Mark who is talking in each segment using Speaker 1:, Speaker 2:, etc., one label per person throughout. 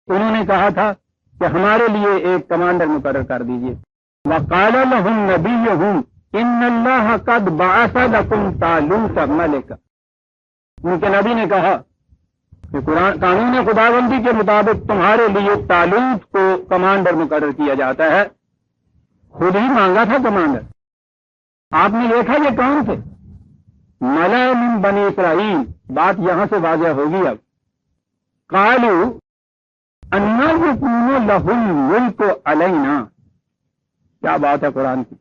Speaker 1: انہوں نے کہا تھا کہ ہمارے لیے ایک کمانڈر مقرر کر دیجیے. وقال لهم نبيهم ان الله قد بعث لكم طالوت ملكا. ان کے نبی نے کہا کہ قانون خداوندی کے مطابق تمہارے لیے طالوت کو کمانڈر مقرر کیا جاتا ہے. خود ہی مانگا تھا کمانڈر. آپ نے دیکھا یہ کون تھے؟ ملأ من بنی اسرائیل. بات یہاں سے واضح ہوگی. اب قالوا انا یکون له الملک علینا. کیا بات ہے قرآن کی.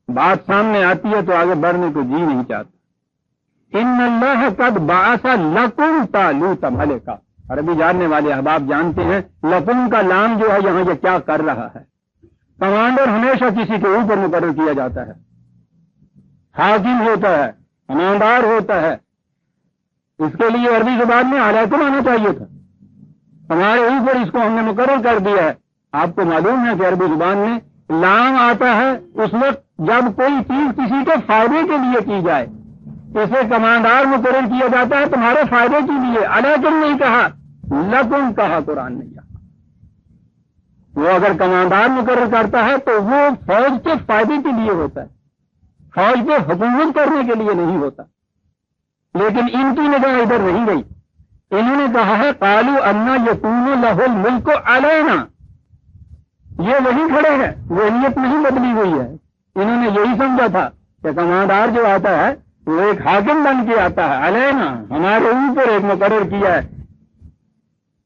Speaker 1: بات سامنے آتی ہے تو آگے بڑھنے کو جی نہیں چاہتا. ان اللہ قد بعث لکم طالوت ملکا. عربی جاننے والے احباب جانتے ہیں لکم کا لام جو ہے یہاں یہ کیا کر رہا ہے. کمانڈر ہمیشہ کسی کے اوپر مقرر کیا جاتا ہے. حاکم ہوتا ہے, کمانڈار ہوتا ہے. اس کے لیے عربی زبان میں علیکم آنا چاہیے تھا. ہمارے اوپر اس کو ہم نے مقرر کر دیا ہے. آپ کو معلوم ہے کہ عربی زبان میں لام آتا ہے اس وقت جب کوئی چیز کسی کے فائدے کے لیے کی جائے. اسے کمانڈار مقرر کیا جاتا ہے تمہارے فائدے کے لیے. علیکم نہیں کہا, لکم کہا قرآن نے. وہ اگر کمانڈار مقرر کرتا ہے تو وہ فوج کے فائدے کے لیے ہوتا ہے, فوج کو حکومت کرنے کے لیے نہیں ہوتا. لیکن ان کی نگاہ ادھر نہیں گئی. انہوں نے کہا ہے قالوا انا یکون لہ الملک علینا. یہ وہی کھڑے ہیں, وہ نیت نہیں بدلی ہوئی ہے. انہوں نے یہی سمجھا تھا کہ کمانڈار جو آتا ہے وہ ایک حاکم بن کے آتا ہے. علینا, ہمارے اوپر ایک مقرر کیا ہے.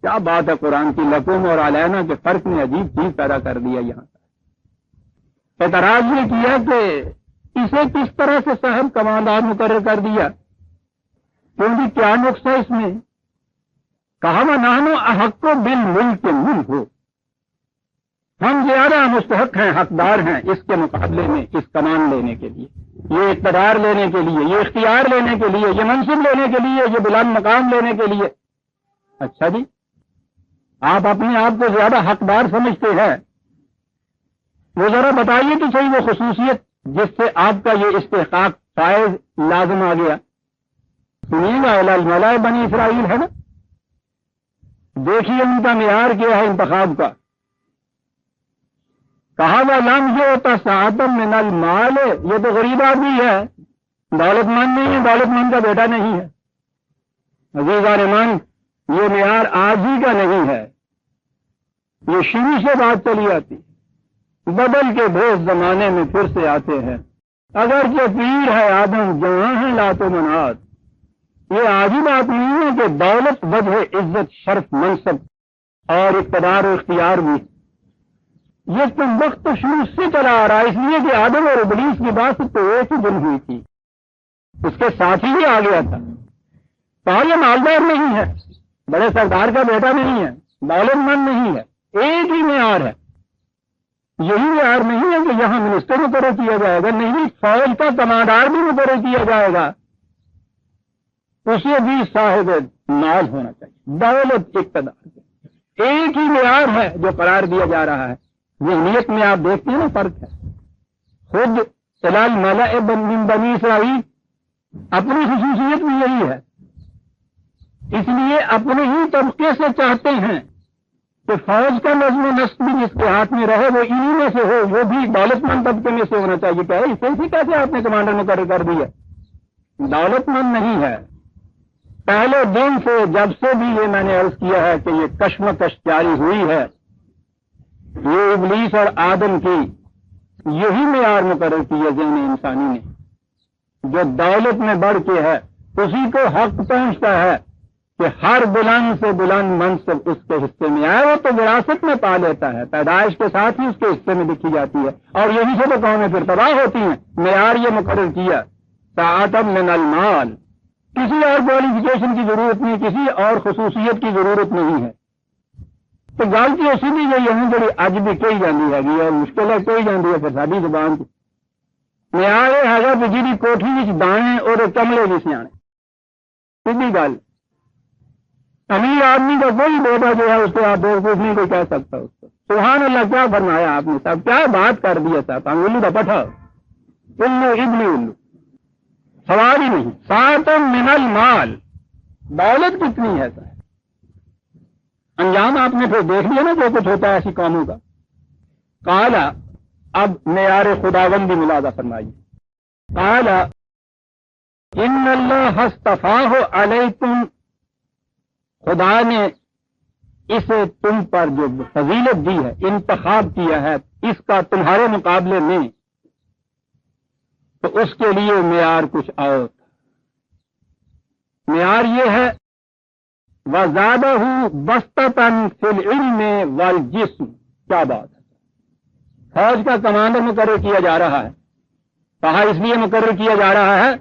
Speaker 1: کیا بات ہے قرآن کی. لکم اور علینا کے فرق نے عجیب چیز پیدا کر دیا. یہاں اعتراض یہ کیا کہ اسے کس طرح سے صاحب کمانڈار مقرر کر دیا, کیونکہ کیا نقص ہے اس میں. کہا وَنَحْنُ أَحَقُّ بِالْمُلْكِ مِنْهُ. ہم زیادہ مستحق ہیں, حقدار ہیں اس کے مقابلے میں, اس کمان لینے کے لیے, یہ اقتدار لینے کے لیے, یہ اختیار لینے کے لیے, یہ منصب لینے کے لیے, یہ بلند مقام لینے کے لیے. اچھا جی, آپ اپنے آپ کو زیادہ حقدار سمجھتے ہیں. وہ ذرا بتائیے تو صحیح وہ خصوصیت جس سے آپ کا یہ استحقاق فائز لازم آ گیا. سنیے گا الملأ بنی اسرائیل ہے نا, دیکھیے ان کا معیار کیا ہے انتخاب کا. کہا وَلَمْ يُؤْتَ سَعَةً مِنَ الْمَالِ. یہ تو غریب آدمی ہے, دولت مند نہیں ہے, دولت مند کا بیٹا نہیں ہے. عزیزان ایمان, یہ معیار آج ہی کا نہیں ہے, یہ شروع سے بات چلی آتی. بدل کے بھوز زمانے میں پھر سے آتے ہیں. اگرچہ پیر ہے آدم, جہاں ہے لات و منات. یہ آج ہی بات نہیں ہے کہ دولت وجہ عزت شرف منصب اور اقتدار و اختیار بھی. یہ تو وقت شروع سے چلا آ رہا ہے, اس لیے کہ آدم اور ابلیس کی بات تو ایک ہی دن ہوئی تھی, اس کے ساتھ ہی آ گیا تھا. کہا یہ مالدار نہیں ہے, بڑے سردار کا بیٹا نہیں ہے, دولت مند نہیں ہے, ایک ہی معیار ہے. یہی معیار نہیں ہے کہ یہاں منسٹر مقرر کیا جائے گا, نہیں, فوج کا کمانڈار بھی مقرر کیا جائے گا. اسے بھی صاحب مال ہونا چاہیے, دولت اقتدار. ایک ہی معیار ہے جو قرار دیا جا رہا ہے. ذہنیت میں آپ دیکھتے ہیں نا فرق ہے. خود سلال ملأ من بنی اسرائیل اپنی خصوصیت بھی یہی ہے, اس لیے اپنے ہی طبقے سے چاہتے ہیں کہ فوج کا نظم و نسق بھی جس کے ہاتھ میں رہے وہ انہی میں سے ہو, وہ بھی دولت مند طبقے میں سے ہونا چاہیے. کہ اسے کیسے آپ نے کمانڈر مقرر کر دیا, دولت مند نہیں ہے. پہلے دن سے جب سے بھی یہ میں نے عرض کیا ہے کہ یہ کشمکش جاری ہوئی ہے, یہ ابلیس اور آدم کی یہی معیار مقرر کی ہے ذہن انسانی نے. جو دولت میں بڑھ کے ہے اسی کو حق پہنچتا ہے کہ ہر بلند سے بلند منصب اس کے حصے میں آئے. وہ تو وراثت میں پا لیتا ہے, پیدائش کے ساتھ ہی اس کے حصے میں لکھی جاتی ہے, اور یہی سے تو قومیں پھر تباہ ہوتی ہیں. معیار یہ مقرر کیا ساعۃ من المال. کسی اور کوالیفیکیشن کی ضرورت نہیں, کسی اور خصوصیت کی ضرورت نہیں ہے. تو گل کی اسی بھی گئی ہے جی اج بھی کہی جاتی ہے اور مشکل ہے کہی جاتی ہے پھر ساری زبان کی. معیار یہ ہے کہ جی کوٹھی میں دانے اور کملے بھی سیانے. سیدھی گل, امیر آدمی کا کوئی بیٹا جو ہے اس کو آپ بیوقوف نہیں کوئی کہہ سکتا. اس کو سبحان اللہ کیا فرمایا آپ نے صاحب, کیا بات کر دیا صاحب. انگلو کا پٹھا الو ابلی الو, سوال ہی نہیں. ساعۃ من المال, دولت کتنی ہے صاحب. انجام آپ نے پھر دیکھ لیا نا جو کچھ ہوتا ہے ایسی قوموں کا. قالا، اب معیار خداوندی ملاحظہ فرمائیے. قالا ان اللہ اصطفاہ علیکم، خدا نے اسے تم پر جو فضیلت دی ہے، انتخاب کیا ہے اس کا تمہارے مقابلے میں، تو اس کے لیے معیار کچھ اور. معیار یہ ہے وَزَادَهُ بَسْطَةً فِي الْعِلْمِ وَالْجِسْمِ. کیا بات ہے، فوج کا کمانڈر مقرر کیا جا رہا ہے. کہا اس لیے مقرر کیا جا رہا ہے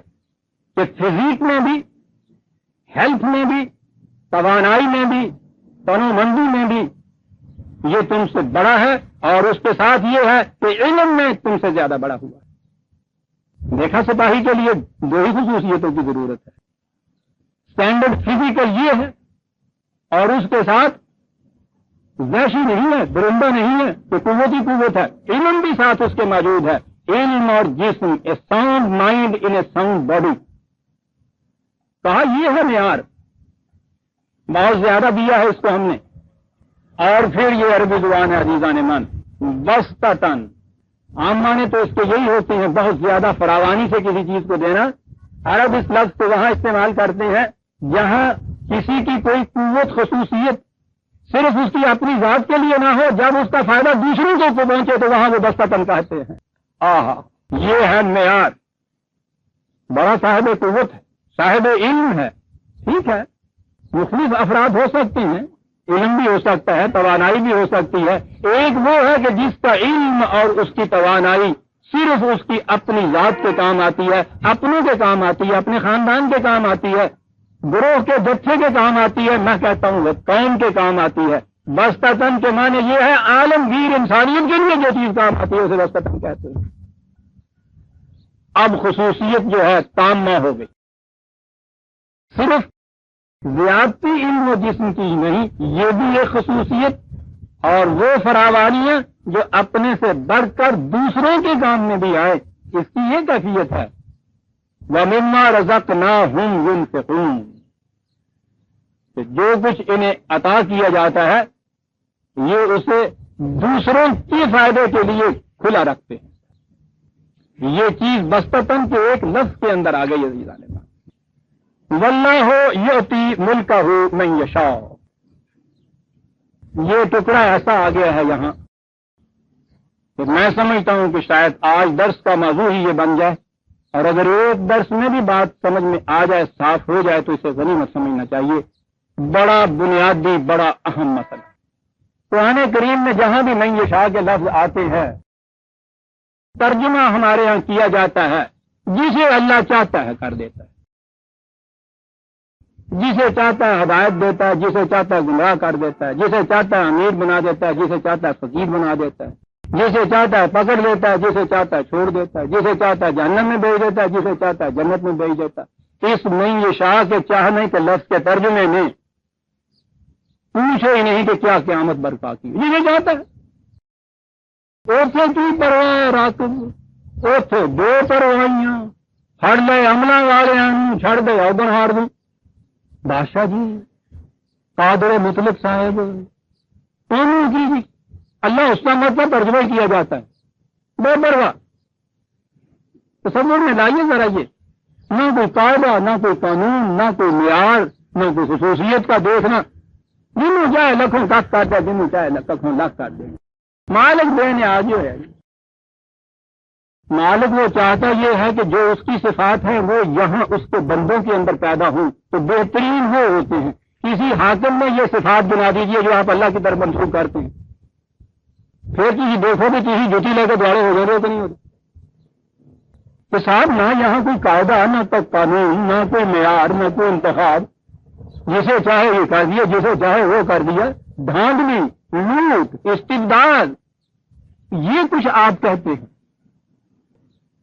Speaker 1: کہ فزیک میں بھی، ہیلتھ میں بھی، توانائی میں بھی، تنو مندی میں بھی یہ تم سے بڑا ہے، اور اس کے ساتھ یہ ہے کہ علم میں تم سے زیادہ بڑا ہوا ہے. دیکھا سپاہی کے لیے دو ہی خصوصیتوں کی ضرورت ہے، اسٹینڈرڈ فزیکل یہ ہے، اور اس کے ساتھ وحشی نہیں ہے، درندہ نہیں ہے کہ قوت ہی قوت ہے، علم بھی ساتھ اس کے موجود ہے. علم اور جسم، a sound mind in a sound body. کہا یہ ہے معیار، بہت زیادہ دیا ہے اس کو ہم نے. اور پھر یہ عربی زبان ہے عزیزان من، بسطتاً، عام معنی تو اس کے یہی ہوتے ہیں بہت زیادہ فراوانی سے کسی چیز کو دینا. عرب اس لفظ کو وہاں استعمال کرتے ہیں جہاں کسی کی کوئی قوت خصوصیت صرف اس کی اپنی ذات کے لیے نہ ہو، جب اس کا فائدہ دوسروں کو پہنچے تو وہاں وہ بسطتاً کہتے ہیں. آہا، یہ ہے معیار. بڑا صاحب قوت ہے، صاحب علم ہے، ٹھیک ہے، مختلف افراد ہو سکتے ہیں، علم بھی ہو سکتا ہے، توانائی بھی ہو سکتی ہے. ایک وہ ہے کہ جس کا علم اور اس کی توانائی صرف اس کی اپنی ذات کے کام آتی ہے، اپنوں کے کام آتی ہے، اپنے خاندان کے کام آتی ہے، گروہ کے جتھے کے کام آتی ہے، میں کہتا ہوں وہ قوم کے کام آتی ہے. بسطتاً کے معنی یہ ہے عالمگیر انسانیت کے لیے جو چیز کام آتی ہے اسے بسطتاً کہتے ہیں. اب خصوصیت جو ہے تامہ ہو گئی، صرف زیادتی علم و جسم کی نہیں، یہ بھی ایک خصوصیت، اور وہ فراوانیاں جو اپنے سے بڑھ کر دوسروں کے کام میں بھی آئے، اس کی یہ کیفیت ہے. وَمِمَّا رَزَقْنَاهُمْ يُنْفِقُونَ، کہ جو کچھ انہیں عطا کیا جاتا ہے یہ اسے دوسروں کے فائدے کے لیے کھلا رکھتے ہیں. یہ چیز بسطتاً کے ایک لفظ کے اندر آ گئی عزیزان. وَاللَّهُ يُؤْتِي مُلْكَهُ مَن يَشَاءُ. یہ ٹکڑا ایسا آ گیا ہے یہاں کہ میں سمجھتا ہوں کہ شاید آج درس کا موضوع ہی یہ بن جائے، اور اگر ایک درس میں بھی بات سمجھ میں آ جائے، صاف ہو جائے، تو اسے غنیمت سمجھنا چاہیے. بڑا بنیادی، بڑا اہم مسئلہ. قرآن کریم میں جہاں بھی من یشاء کے لفظ آتے ہیں، ترجمہ ہمارے ہاں کیا جاتا ہے جسے اللہ چاہتا ہے کر دیتا ہے، جسے چاہتا ہے ہدایت دیتا ہے، جسے چاہتا ہے گمراہ کر دیتا ہے، جسے چاہتا ہے امیر بنا دیتا ہے، جسے چاہتا ہے فقیر بنا دیتا ہے، جسے چاہتا ہے پکڑ لیتا ہے، جسے چاہتا ہے چھوڑ دیتا ہے، جسے چاہتا ہے جہنم میں بھیج دیتا ہے، جسے چاہتا ہے جنت میں بھیج دیتا ہے. اس من یشاء کے چاہنے کے لفظ کے ترجمے میں پوچھو ہی نہیں کہ کیا قیامت برپا کی، یہ چاہتا ہے. اوتھے کی پرواہ راکب، اوتھے دو پروائیاں، پھڑ لے عملہ والے چھڑ دے اوبن ہار دوں. بادشاہ جی، قادر مطلق صاحب، کون کی اللہ اس کا مطلب ترجمہ کیا جاتا ہے بے پرواہ. تصور میں لائیے ذرا، یہ نہ کوئی قاعدہ، نہ کوئی قانون، نہ کوئی معیار، نہ کوئی خصوصیت کا دیکھنا. جنہوں چاہے لکھوں کٹ کر دے، جنہوں چاہے لکھوں لاکھ کر دے. مالک بے نیاز ہے. مالک وہ چاہتا یہ ہے کہ جو اس کی صفات ہیں وہ یہاں اس کے بندوں کے اندر پیدا ہوں تو بہترین وہ ہوتے ہیں. کسی حاکم میں یہ صفات بنا دیجئے جو آپ اللہ کی طرف منسوخ کرتے ہیں، پھر کسی دیکھو بھی کسی جوتی لے کے دوڑے ہو گئے تو نہیں ہوتے. تو صاحب نہ یہاں کوئی قاعدہ، نہ کوئی قانون، نہ کوئی معیار، نہ کوئی انتخاب. جسے چاہے یہ کر دیا، جسے چاہے وہ کر دیا. دھاندلی، لوٹ، استبداد، یہ کچھ آپ کہتے ہیں.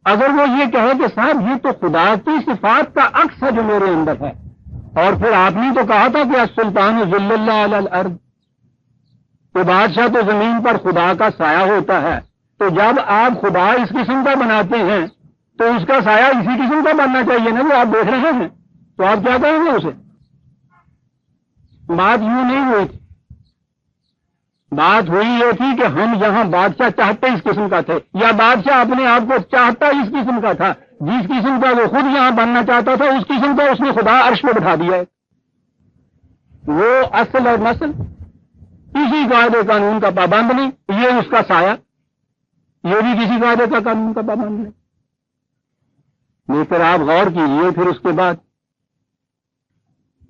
Speaker 1: اگر وہ یہ کہے کہ صاحب یہ تو خدا کی صفات کا عکس ہے جو میرے اندر ہے، اور پھر آپ نے تو کہا تھا کہ السلطان ذل اللہ علی الارض، تو بادشاہ تو زمین پر خدا کا سایہ ہوتا ہے. تو جب آپ خدا اس قسم کا بناتے ہیں تو اس کا سایہ اسی قسم کا بننا چاہیے نا جو آپ دیکھ رہے ہیں. تو آپ کیا کہیں گے اسے؟ بات یوں نہیں ہوئی تھی. بات ہوئی یہ تھی کہ ہم یہاں بادشاہ چاہتے اس قسم کا تھے، یا بادشاہ اپنے آپ کو چاہتا اس قسم کا تھا، جس قسم کا وہ خود یہاں بننا چاہتا تھا اس قسم کا اس نے خدا عرش پہ بٹھا دیا ہے۔ وہ اصل اور نسل کسی قاعدے قانون کا پابند نہیں، یہ اس کا سایہ، یہ بھی کسی قاعدے کا قانون کا پابند نہیں۔ لیکن آپ غور کیجیے پھر اس کے بعد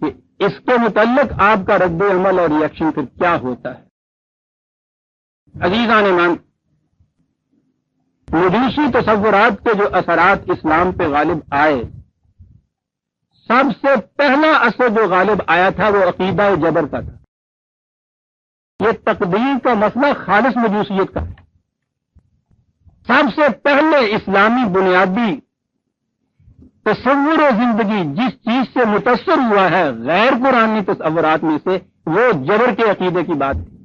Speaker 1: کہ اس کے متعلق آپ کا رد عمل اور ریئیکشن پھر کیا ہوتا ہے۔ عزیزان ایمان، مجوسی تصورات کے جو اثرات اسلام پہ غالب آئے، سب سے پہلا اثر جو غالب آیا تھا وہ عقیدہ جبر کا تھا۔ یہ تقدیر کا مسئلہ خالص مجوسیت کا ہے۔ سب سے پہلے اسلامی بنیادی تصور زندگی جس چیز سے متاثر ہوا ہے غیر قرآنی تصورات میں سے، وہ جبر کے عقیدے کی بات ہے۔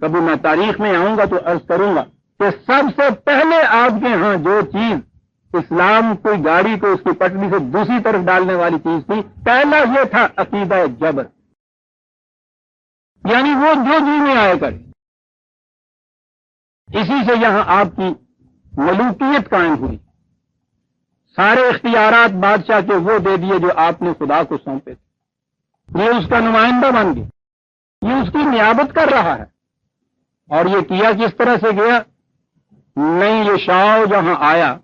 Speaker 1: کبھی میں تاریخ میں آؤں گا تو عرض کروں گا کہ سب سے پہلے آپ کے ہاں جو چیز اسلام کوئی گاڑی کو اس کی پٹری سے دوسری طرف ڈالنے والی چیز تھی، پہلا یہ تھا عقیدہ جبر، یعنی وہ جو جی میں آئے کرے۔ اسی سے یہاں آپ کی ملوکیت قائم ہوئی، سارے اختیارات بادشاہ کے وہ دے دیے جو آپ نے خدا کو سونپے تھے، یہ اس کا نمائندہ بن گیا، یہ اس کی نیابت کر رہا ہے۔ اور یہ کیا کس طرح سے گیا؟ نہیں، یہ شاہ جہاں آیا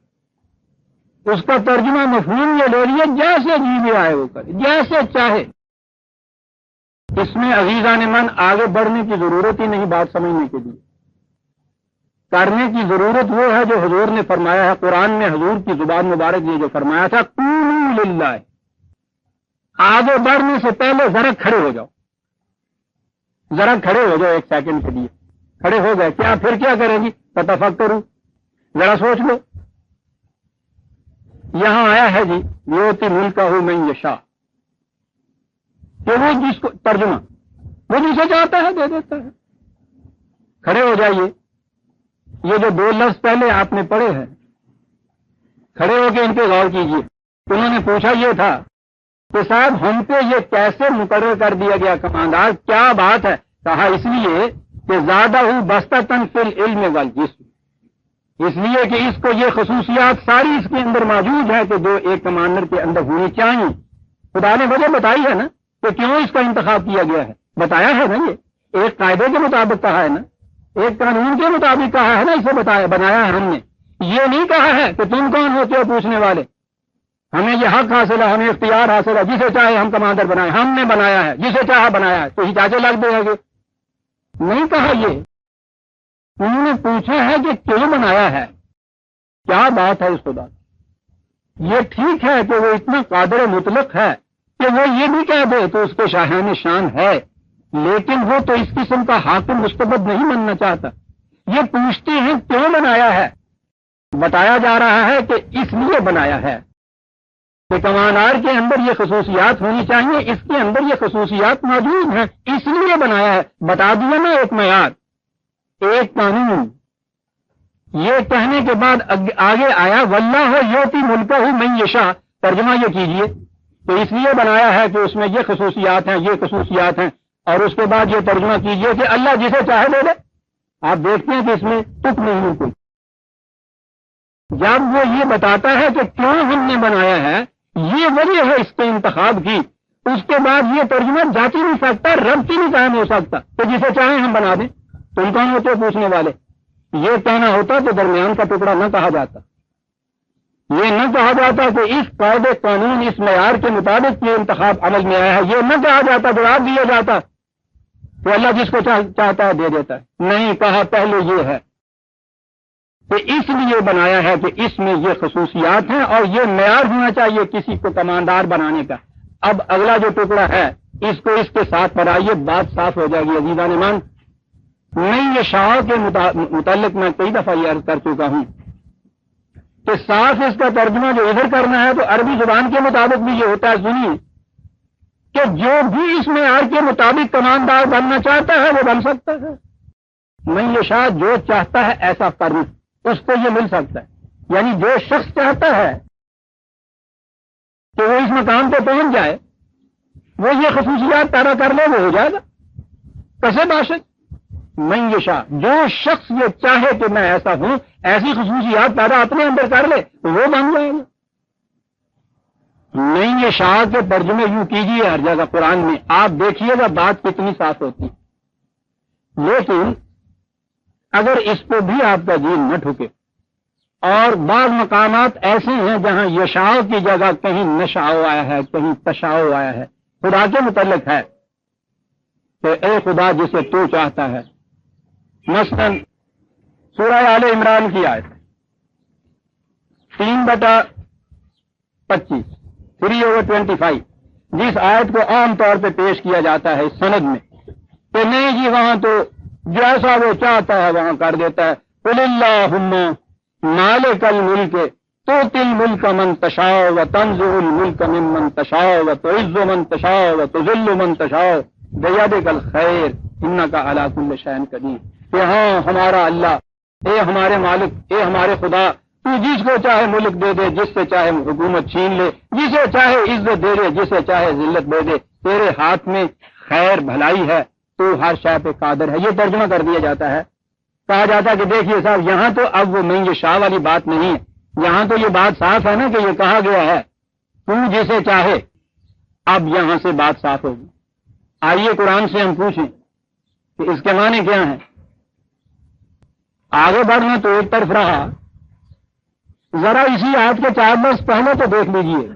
Speaker 1: اس کا ترجمہ مفہوم یہ لے لیا جیسے جی میں آئے وہ کرے، جیسے چاہے۔ اس میں عزیزان من آگے بڑھنے کی ضرورت ہی نہیں، بات سمجھنے کے لیے کرنے کی ضرورت وہ ہے جو حضور نے فرمایا ہے قرآن میں، حضور کی زبان مبارک نے جو فرمایا تھا قولوا للہ۔ آگے بڑھنے سے پہلے ذرا کھڑے ہو جاؤ، ذرا کھڑے ہو جاؤ ایک سیکنڈ کے لیے۔ کھڑے ہو گئے، کیا پھر کیا کریں گی؟ تفکروا، ذرا سوچ لو۔ یہاں آیا ہے جی یؤتی ملکہ من یشاء، کہ وہ جس کو ترجمہ وہ جسے چاہتا ہے دے دیتا ہے۔ کھڑے ہو جائیے، یہ جو دو لفظ پہلے آپ نے پڑھے ہیں، کھڑے ہو کے ان پہ غور کیجیے۔ انہوں نے پوچھا یہ تھا کہ صاحب ہم پہ یہ کیسے مقرر کر دیا گیا کماندار، کیا بات ہے؟ کہا اس لیے کہ زیادہ ہوں بستتاً فی العلم والجسم، اس لیے کہ اس کو یہ خصوصیات ساری اس کے اندر موجود ہے کہ جو ایک کمانڈر کے اندر ہونی چاہیے۔ خدا نے وجہ بتائی ہے نا کہ کیوں اس کا انتخاب کیا گیا ہے، بتایا ہے نا، یہ ایک قاعدے کے مطابق کہا ہے نا، ایک قانون کے مطابق کہا ہے نا، اسے بتایا بنایا ہے ہم نے۔ یہ نہیں کہا ہے کہ تم کون ہوتے ہو پوچھنے والے، ہمیں یہ حق حاصل ہے، ہمیں اختیار حاصل ہے، جسے چاہے ہم کمانڈر بنائے، ہم نے بنایا ہے، جسے چاہا بنایا ہے، تو ہی چاچے لگ دے گے۔ نہیں کہا یہ، انہوں نے پوچھا ہے کہ کیوں بنایا ہے، کیا بات ہے اس خدا۔ یہ ٹھیک ہے کہ وہ اتنا قادر مطلق ہے کہ وہ یہ بھی کہہ دے تو اس کو شاہان شان ہے، لیکن وہ تو اس قسم کا حاکم مستبد نہیں بننا چاہتا۔ یہ پوچھتے ہیں کیوں بنایا ہے، بتایا جا رہا ہے کہ اس لیے بنایا ہے کہ کمانڈار کے اندر یہ خصوصیات ہونی چاہیے، اس کے اندر یہ خصوصیات موجود ہیں، اس لیے بنایا ہے۔ بتا دیا نا ایک معیار، ایک قانون۔ یہ کہنے کے بعد آگے آیا واللہ یؤتی ملکہ من یشاء، ترجمہ یہ کیجئے تو اس لیے بنایا ہے کہ اس میں یہ خصوصیات ہیں، یہ خصوصیات ہیں، اور اس کے بعد یہ ترجمہ کیجئے کہ اللہ جسے چاہے دے دے۔ آپ دیکھتے ہیں کہ اس میں تک نہیں ہے کوئی۔ جب وہ یہ بتاتا ہے کہ کیوں ہم نے بنایا ہے، یہ وجہ ہے اس کے انتخاب کی، اس کے بعد یہ ترجمہ جاتی نہیں سکتا، رب کی نہیں قائم ہو سکتا کہ جسے چاہیں ہم بنا دیں۔ تم کون ہوتے ہو پوچھنے والے؟ یہ کہنا ہوتا تو درمیان کا ٹکڑا نہ کہا جاتا، یہ نہ کہا جاتا کہ اس قاعدے قانون اس معیار کے مطابق یہ انتخاب عمل میں آیا ہے، یہ نہ کہا جاتا، جواب دیا جاتا کہ اللہ جس کو چاہتا ہے دے دیتا ہے۔ نہیں کہا، پہلے یہ ہے کہ اس لیے بنایا ہے کہ اس میں یہ خصوصیات ہیں اور یہ معیار ہونا چاہیے کسی کو کمانڈار بنانے کا۔ اب اگلا جو ٹکڑا ہے اس کو اس کے ساتھ بنائیے، بات صاف ہو جائے گی عزیزان ایمان۔ نہیں، یہ شاہ کے متعلق میں کئی دفعہ یہ عرض کر چکا ہوں کہ صاف اس کا ترجمہ جو ادھر کرنا ہے تو عربی زبان کے مطابق بھی یہ ہوتا ہے۔ سنیے کہ جو بھی اس معیار کے مطابق کمانڈار بننا چاہتا ہے وہ بن سکتا ہے۔ میں یہ شاہ جو چاہتا ہے ایسا کرنا اس کو یہ مل سکتا ہے، یعنی جو شخص چاہتا ہے کہ وہ اس مقام پہ پہنچ جائے، وہ یہ خصوصیات پیدا کر لے، وہ ہو جائے گا۔ کیسے باشد من یشاء، جو شخص یہ چاہے کہ میں ایسا ہوں، ایسی خصوصیات پیدا اپنے اندر کر لے تو وہ بن جائے گا۔ من یشاء کے ترجمے یوں کیجیے ہر جگہ قرآن میں، آپ دیکھیے گا بات کتنی صاف ہوتی ہے۔ لیکن اگر اس پہ بھی آپ کا جی نہ ٹھکے، اور بعض مقامات ایسے ہیں جہاں یشاء کی جگہ کہیں نشاء آیا ہے، کہیں تشاء آیا ہے، خدا کے متعلق ہے کہ اے خدا جسے تو چاہتا ہے۔ مثلا سورہ آل عمران کی آیت 3/25 3/25، جس آیت کو عام طور پہ پیش کیا جاتا ہے اس سند میں کہ نہیں جی وہاں تو جیسا وہ چاہتا ہے وہاں کر دیتا ہے۔ قل اللہم مالک الملک تؤتی الملک من تشاء وتنزع الملک ممن تشاء وتعز من تشاء وتذل من تشاء بیدک الخیر انک علی کل شیء قدیر، کہ ہاں ہمارا اللہ، اے ہمارے مالک، اے ہمارے خدا، تو جس کو چاہے ملک دے دے، جس سے چاہے حکومت چھین لے، جسے چاہے عزت دے دے، جسے چاہے ذلت دے دے، تیرے ہاتھ میں خیر بھلائی ہے، تو ہر شے پہ قادر ہے۔ یہ ترجمہ کر دیا جاتا ہے، کہا جاتا ہے کہ دیکھیے صاحب یہاں تو اب وہ من یشاء والی بات نہیں ہے، یہاں تو یہ بات صاف ہے نا کہ یہ کہا گیا ہے تو جسے چاہے۔ اب یہاں سے بات صاف ہوگی۔ آئیے قرآن سے ہم پوچھیں کہ اس کے معنی کیا ہیں۔ آگے بڑھنا تو ایک طرف رہا، ذرا اسی آیت کے 4 برس پہلے تو دیکھ لیجئے،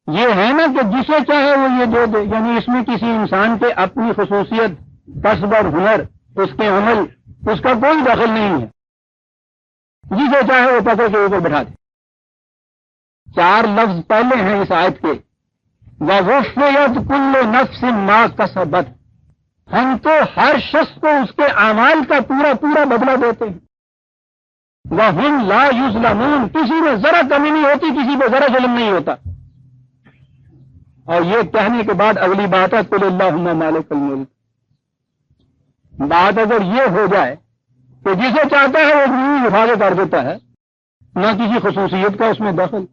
Speaker 1: یہ ہے نا کہ جسے چاہے وہ یہ دے دے، یعنی اس میں کسی انسان کے اپنی خصوصیت، کسب اور ہنر، اس کے عمل، اس کا کوئی دخل نہیں ہے، جسے چاہے وہ پکڑ کے اوپر بٹھا دے۔ 4 لفظ پہلے ہیں اس آیت کے، وَوَفِّيَتْ كُلُّ نَفْسٍ مَا كَسَبَتْ، ہم تو ہر شخص کو اس کے اعمال کا پورا پورا بدلہ دیتے ہیں۔ وَهُمْ لَا يُظْلَمُونَ، کسی میں ذرا کمی نہیں ہوتی، کسی پہ ذرا ظلم نہیں ہوتا۔ اور یہ کہنے کے بعد اگلی بات ہے قُلِ اللَّهُمَّ مَالِكَ الْمُلْكِ۔ بات اگر یہ ہو جائے کہ جسے چاہتا ہے وہ زمین اٹھا کے کر دیتا ہے، نہ کسی خصوصیت کا اس میں دخل،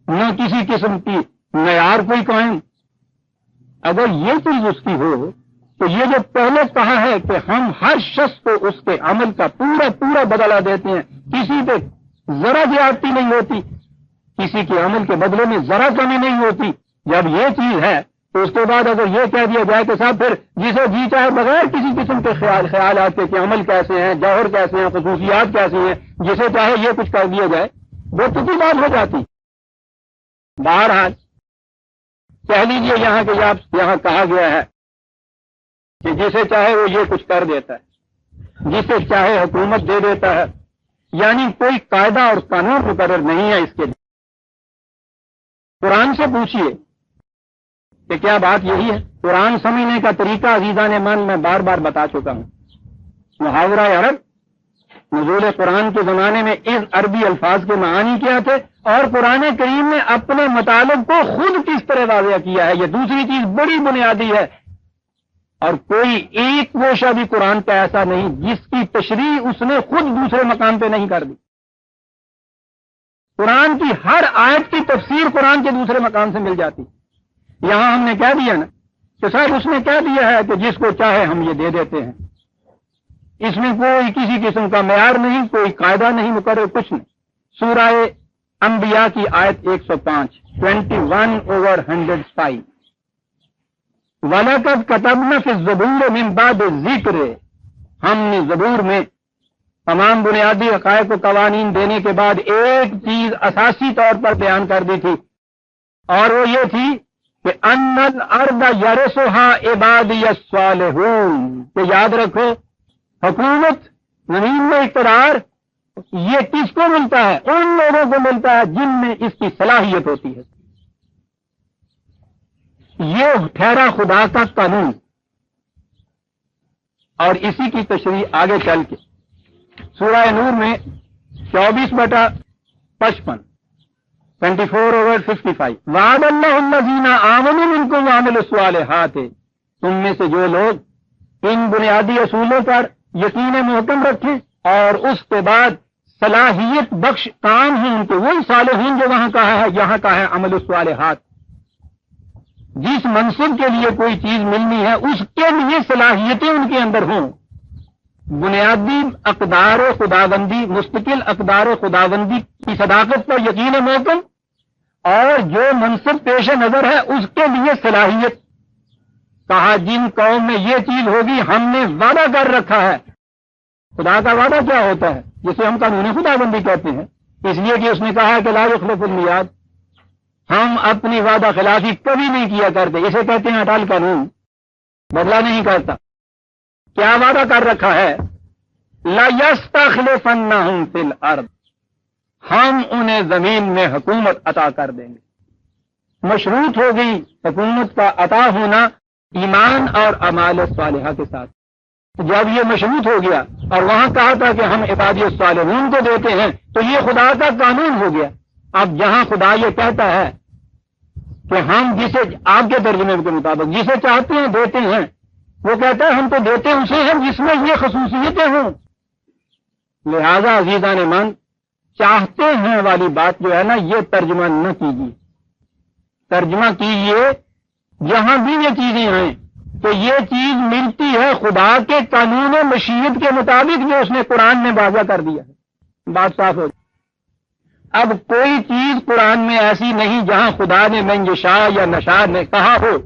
Speaker 1: نہ کسی قسم کی معیار کوئی قائم، اگر یہ چیز اس کی ہو تو یہ جو پہلے کہا ہے کہ ہم ہر شخص کو اس کے عمل کا پورا پورا بدلہ دیتے ہیں، کسی پہ ذرا زیادتی نہیں ہوتی، کسی کے عمل کے بدلے میں ذرا کمی نہیں ہوتی، جب یہ چیز ہے تو اس کے بعد اگر یہ کہہ دیا جائے کہ صاحب پھر جسے جی چاہے بغیر کسی قسم کے خیالات کے کہ عمل کیسے ہیں، جوہر کیسے ہیں، خصوصیات کیسی ہیں، جسے چاہے یہ کچھ کر دیا جائے، وہ کتنی بات ہو جاتی۔ بہرحال کہہ لیجیے یہاں کہ یہاں کہا گیا ہے کہ جسے چاہے وہ یہ کچھ کر دیتا ہے، جسے چاہے حکومت دے دیتا ہے، یعنی کوئی قاعدہ اور قانون مقرر نہیں ہے اس کے لیے۔ قرآن سے پوچھیے کہ کیا بات یہی ہے؟ قرآن سمجھنے کا طریقہ عزیزان من میں بار بار بتا چکا ہوں۔ محاورہ عرب، نزول قرآن کے زمانے میں اس عربی الفاظ کے معانی کیا تھے، اور قرآن کریم نے اپنے مطالب کو خود کس طرح واضح کیا ہے، یہ دوسری چیز بڑی بنیادی ہے۔ اور کوئی ایک گوشہ بھی قرآن کا ایسا نہیں جس کی تشریح اس نے خود دوسرے مقام پہ نہیں کر دی۔ قرآن کی ہر آیت کی تفسیر قرآن کے دوسرے مقام سے مل جاتی۔ یہاں ہم نے کہہ دیا نا کہ صاحب اس نے کہہ دیا ہے کہ جس کو چاہے ہم یہ دے دیتے ہیں، اس میں کوئی کسی قسم کا معیار نہیں، کوئی قاعدہ نہیں مقرر، کچھ نہیں۔ سورہ انبیاء کی آیت 105 21/105، وَلَقَدْ كَتَبْنَا فِي الزُّبُورِ مِن بَعْدِ الذِّكْرِ، ہم نے زبور میں تمام بنیادی حقائق و قوانین دینے کے بعد ایک چیز اساسی طور پر بیان کر دی تھی، اور وہ یہ تھی کہ ان الارض یرثها عبادی الصالحون، کہ یاد رکھو حکومت، زمین میں اقتدار، یہ کس کو ملتا ہے؟ ان لوگوں کو ملتا ہے جن میں اس کی صلاحیت ہوتی ہے۔ یہ ٹھہرا خدا کا قانون، اور اسی کی تشریح آگے چل کے سورہ نور میں 24/55 24/55، وعد اللہ الذین آمنوا منکم وعملوا الصالحات، تم میں سے جو لوگ ان بنیادی اصولوں پر یقین محکم رکھیں اور اس کے بعد صلاحیت بخش کام ہیں ان کے، وہی صالحین جو وہاں کہا ہے، یہاں کہا ہے عمل الصالحات، جس منصب کے لیے کوئی چیز ملنی ہے اس کے لیے صلاحیتیں ان کے اندر ہوں. بنیادی اقدار و خداوندی، مستقل اقدار و خداوندی کی صداقت پر یقین محکم، اور جو منصب پیش نظر ہے اس کے لیے صلاحیت. کہا جن قوم میں یہ چیز ہوگی ہم نے وعدہ کر رکھا ہے. خدا کا وعدہ کیا ہوتا ہے؟ جسے ہم قانون خداوندی کہتے ہیں، اس لیے کہ اس نے کہا کہ لا یخلف المیعاد، ہم اپنی وعدہ خلافی کبھی نہیں کیا کرتے. اسے کہتے ہیں اٹل قانون، بدلا نہیں کرتا. کیا وعدہ کر رکھا ہے؟ لا یستخلفنہم فی الارض، ہم انہیں زمین میں حکومت عطا کر دیں گے. مشروط ہو گئی حکومت کا عطا ہونا ایمان اور اعمال صالحہ کے ساتھ. جب یہ مشروط ہو گیا اور وہاں کہا تھا کہ ہم عبادی الصالحین کو دیتے ہیں تو یہ خدا کا قانون ہو گیا. اب جہاں خدا یہ کہتا ہے کہ ہم جسے آپ کے ترجمے کے مطابق جسے چاہتے ہیں دیتے ہیں، وہ کہتا ہے ہم تو دیتے اسے ہیں جس میں یہ خصوصیتیں ہوں. لہذا عزیزان من، چاہتے ہیں والی بات جو ہے نا، یہ ترجمہ نہ کیجیے. ترجمہ کیجیے جہاں بھی یہ چیزیں ہیں کہ یہ چیز ملتی ہے خدا کے قانون و مشیت کے مطابق جو اس نے قرآن میں واضح کر دیا ہے. بات صاف ہو جائے. اب کوئی چیز قرآن میں ایسی نہیں جہاں خدا نے من یشاء یا نشاء نے کہا ہو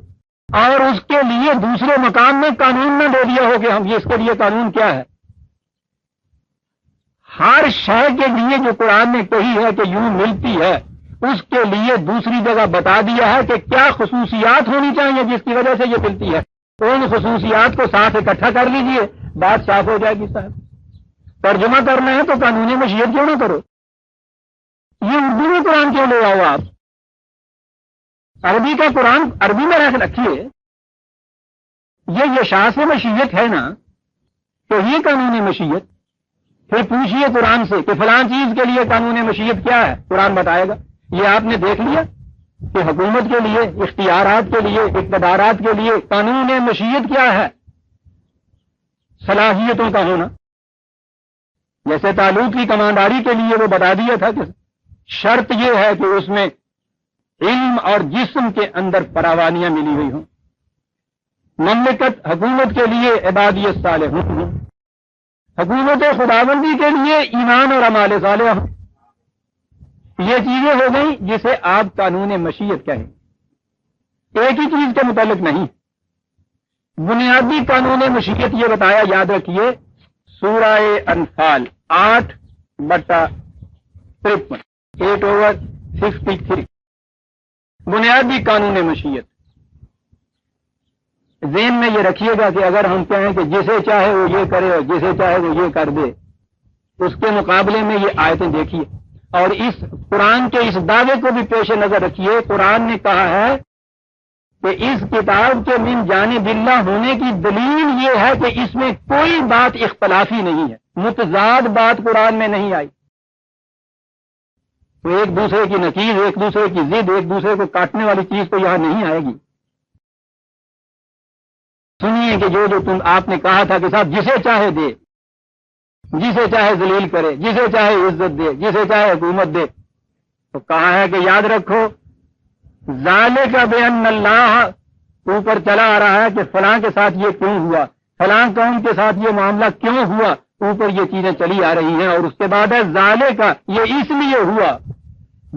Speaker 1: اور اس کے لیے دوسرے مقام میں قانون نہ دے دیا ہو کہ ہم یہ اس کے لیے قانون کیا ہے. ہر شے کے لیے جو قرآن نے کہی ہے کہ یوں ملتی ہے، اس کے لیے دوسری جگہ بتا دیا ہے کہ کیا خصوصیات ہونی چاہیے جس کی وجہ سے یہ ملتی ہے. ان خصوصیات کو ساتھ اکٹھا کر لیجئے، بات صاف ہو جائے گی. صاحب ترجمہ کرنا ہے تو قانون مشیت کیوں نہ کرو؟ یہ اردو میں قرآن کیوں لے آؤ آپ؟ عربی کا قرآن عربی میں رکھ رکھیے. یہ شاہ سے مشیت ہے نا، تو یہ قانون مشیت. پھر پوچھئے قرآن سے کہ فلاں چیز کے لیے قانون مشیت کیا ہے، قرآن بتائے گا. یہ آپ نے دیکھ لیا کہ حکومت کے لیے، اختیارات کے لیے، اقتدارات کے لیے قانون مشیت کیا ہے؟ صلاحیتوں کا ہونا. جیسے طالوت کی کمانداری کے لیے وہ بتا دیا تھا کہ شرط یہ ہے کہ اس میں علم اور جسم کے اندر فراوانیاں ملی ہوئی ہوں. مملکت حکومت کے لیے عبادی الصالحون ہوں، حکومت خداوندی کے لیے ایمان اور اعمال صالحہ ہوں. یہ چیزیں ہو گئی جسے آپ قانون مشیت کہیں. ایک ہی چیز کے متعلق نہیں. بنیادی قانون مشیت یہ بتایا، یاد رکھیے، سورہ انفال 8/53، 8/63. بنیادی قانون مشیت ذہن میں یہ رکھیے گا کہ اگر ہم کہیں کہ جسے چاہے وہ یہ کرے اور جسے چاہے وہ یہ کر دے، اس کے مقابلے میں یہ آیتیں دیکھیے اور اس قرآن کے اس دعوے کو بھی پیش نظر رکھیے. قرآن نے کہا ہے کہ اس کتاب کے من جانب اللہ ہونے کی دلیل یہ ہے کہ اس میں کوئی بات اختلافی نہیں ہے، متضاد بات قرآن میں نہیں آئی. تو ایک دوسرے کی نقیض، ایک دوسرے کی ضد، ایک دوسرے کو کاٹنے والی چیز تو یہاں نہیں آئے گی. سنیے کہ جو تم آپ نے کہا تھا کہ صاحب جسے چاہے دے، جسے چاہے ذلیل کرے، جسے چاہے عزت دے، جسے چاہے حکومت دے، تو کہا ہے کہ یاد رکھو ذالک بأن اللہ، اوپر چلا آ رہا ہے کہ فلاں کے ساتھ یہ کیوں ہوا، فلاں قوم کے ساتھ یہ معاملہ کیوں ہوا، اوپر یہ چیزیں چلی آ رہی ہیں. اور اس کے بعد ہے ذالک، یہ اس لیے ہوا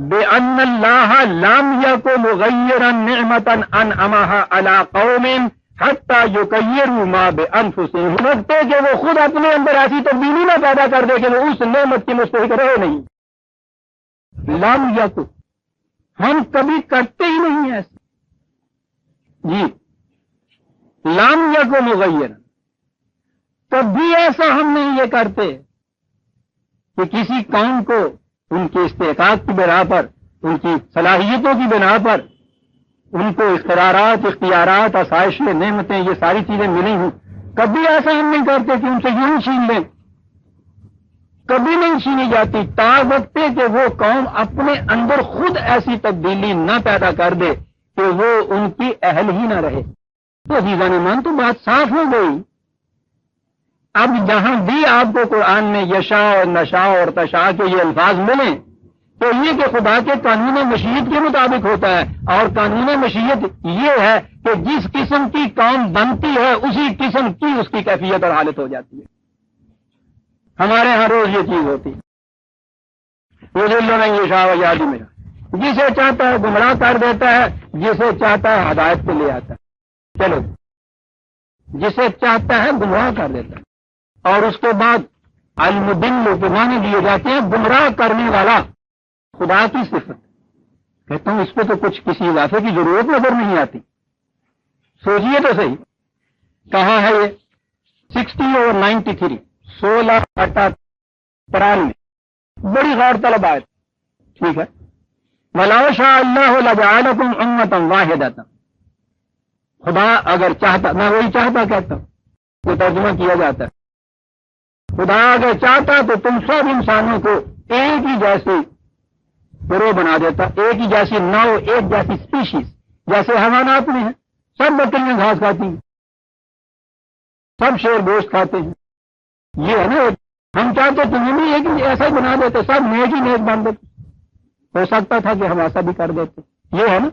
Speaker 1: بأن اللہ لم یکن مغیرا نعمتا انعمہا علی قوم حتی یغیروا ما بانفسہم، لگتے کہ وہ خود اپنے اندر ایسی تبدیلی نہ پیدا کر دے کہ وہ اس نعمت کے مستحق رہے نہیں. لم یکن، ہم کبھی کرتے ہی نہیں ایسے. جی لم یکن مغیرا، کبھی ایسا ہم نہیں یہ کرتے کہ کسی قوم کو ان کے استحقاق کی بنا پر، ان کی صلاحیتوں کی بنا پر ان کو اختیارات، اختیارات، آسائشیں، نعمتیں، یہ ساری چیزیں ملی ہوں. کبھی ایسا ہم نہیں کرتے کہ ان سے یوں چھین لیں. کبھی نہیں چھینی جاتی تا وقت کہ وہ قوم اپنے اندر خود ایسی تبدیلی نہ پیدا کر دے کہ وہ ان کی اہل ہی نہ رہے. تو عزیزان مان، تو بات صاف ہو گئی. اب جہاں بھی آپ کو قرآن میں یشاء اور نشاء اور تشاء کے یہ الفاظ ملیں تو یہ کہ خدا کے قانون مشیت کے مطابق ہوتا ہے، اور قانون مشیت یہ ہے کہ جس قسم کی قوم بنتی ہے اسی قسم کی اس کی کیفیت اور حالت ہو جاتی ہے۔ ہمارے ہاں روز یہ چیز ہوتی ہے، یضل من یشاء ویہدی من یشاء، جسے چاہتا ہے گمراہ کر دیتا ہے، جسے چاہتا ہے ہدایت پہ لے آتا ہے۔ چلو، جسے چاہتا ہے گمراہ کر دیتا ہے، اور اس کے بعد المضل کے معنی دیے جاتے ہیں گمراہ کرنے والا، خدا کی صفت۔ کہتا ہوں اس پہ تو کچھ کسی اضافے کی ضرورت نظر نہیں آتی، سوچیے تو صحیح، کہاں ہے یہ 60/93 16/93 بڑی غور طلب آیت، ٹھیک ہے، وَلَوْ شَاءَ اللَّهُ لَجَعَلَكُمْ أُمَّةً وَاحِدَةً، خدا اگر چاہتا، میں وہی چاہتا کہتا ہوں، وہ ترجمہ کیا جاتا ہے، خدا اگر چاہتا تو تم سب انسانوں کو ایک ہی جیسی گروہ بنا دیتا، ایک ہی جیسی نو، ایک جیسی اسپیشیز، جیسے حیوانات میں ہیں، سب بکریاں گھاس کھاتی ہیں، سب شیر گوشت کھاتے ہیں، یہ ہے نا، ہم چاہتے تمہیں بھی ایک ہی ایسا ہی بنا دیتے، سب نیک ہی نیک بن دیتے، ہو سکتا تھا کہ ہم ایسا بھی کر دیتے، یہ ہے نا،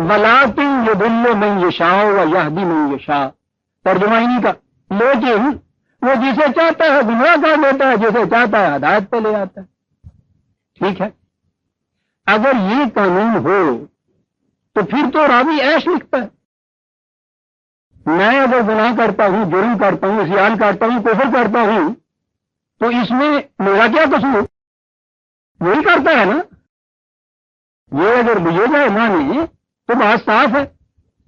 Speaker 1: وَلَٰكِن يُضِلُّ مَن يَشَاءُ وَيَهْدِي مَن يَشَاءُ، ترجمہ ہی نہیں کا، لیکن وہ جسے چاہتا ہے گمراہ کر دیتا ہے، جسے چاہتا ہے ہدایت پہ لے آتا ہے، ٹھیک ہے۔ اگر یہ قانون ہو تو پھر تو راوی ایش لکھتا ہے، میں اگر گناہ کرتا ہوں، جرم کرتا ہوں، عصیان کرتا ہوں، کفر کرتا ہوں، تو اس میں میرا کیا قصور؟ وہی کرتا ہے نا، یہ اگر بجے جائے مانے تو بات صاف ہے،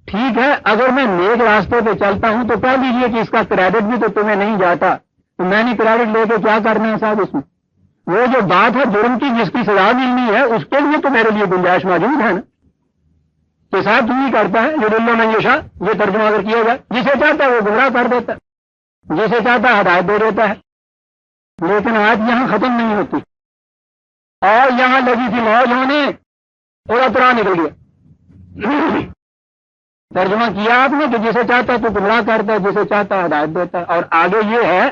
Speaker 1: ٹھیک ہے۔ اگر میں نیک راستے پہ چلتا ہوں تو کہہ دیجیے کہ اس کا کریڈٹ بھی تو تمہیں نہیں جاتا، تو میں نے کریڈٹ لے کے کیا کرنا ہے صاحب؟ اس میں وہ جو بات ہے جرم کی جس کی سزا ملنی ہے اس کے لیے تو میرے لیے گنجائش موجود ہے نا، کہ صاحب تم ہی کرتا ہے یضل من یشاء، یہ ترجمہ اگر کیا جائے، جسے چاہتا ہے وہ گمراہ کر دیتا ہے، جسے چاہتا ہے ہدایت دے دیتا ہے۔ لیکن آج یہاں ختم نہیں ہوتی، اور یہاں لگی تھی موج ہونے اور اترا نکل گیا۔ ترجمہ کیا آپ نے کہ جسے چاہتا ہے تو گمراہ کرتا ہے، جسے چاہتا ہے ہدایت دیتا ہے، اور آگے یہ ہے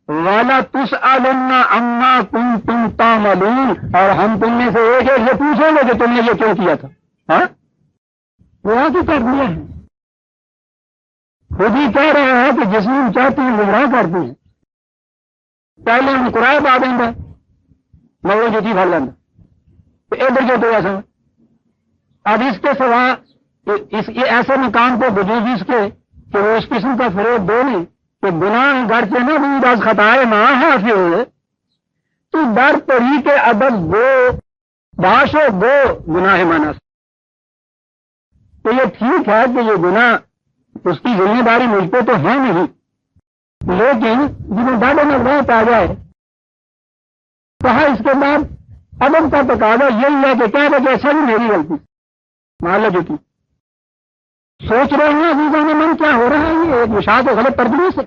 Speaker 1: وَلَا تُسْأَلُنَّ عَمَّا كُنتُمْ تَعْمَلُونَ، اور ہم تم میں سے ایک ایک سے پوچھیں گے کہ تم نے یہ کیوں کیا تھا، ہاں وہ تو کر دیا ہے، خود ہی کہہ رہا ہے کہ جس میں ہم چاہتے ہیں گمراہ کرتے ہیں، پہلے ہم قرآن پا دیں گے مگر جو چیز بھر لینا تو ادھر جو تو ایسا، اب اس کے سوا اس ایسے مقام پہ وجود اس کے کہ وہ اس قسم کا فروغ دے نہیں کہ گناہ گھر کے نہ بھی دس خطائے نہ حاصل تو در طریق ادب گو باش و گو گناہ مانس، تو یہ ٹھیک ہے کہ یہ گناہ اس کی ذمہ داری مجھ پہ تو ہے نہیں، لیکن جنہیں ڈاڈے میں وقت آ جائے کہا اس کے بعد ادب کا تقاضا یہی ہے کہ کہہ رہے کہ ایسا بھی میری غلطی مان لو کی سوچ رہے ہیں عزیزوں میں من کیا ہو رہا ہے، یہ ایک اشاعت و غلط ترجمے سے،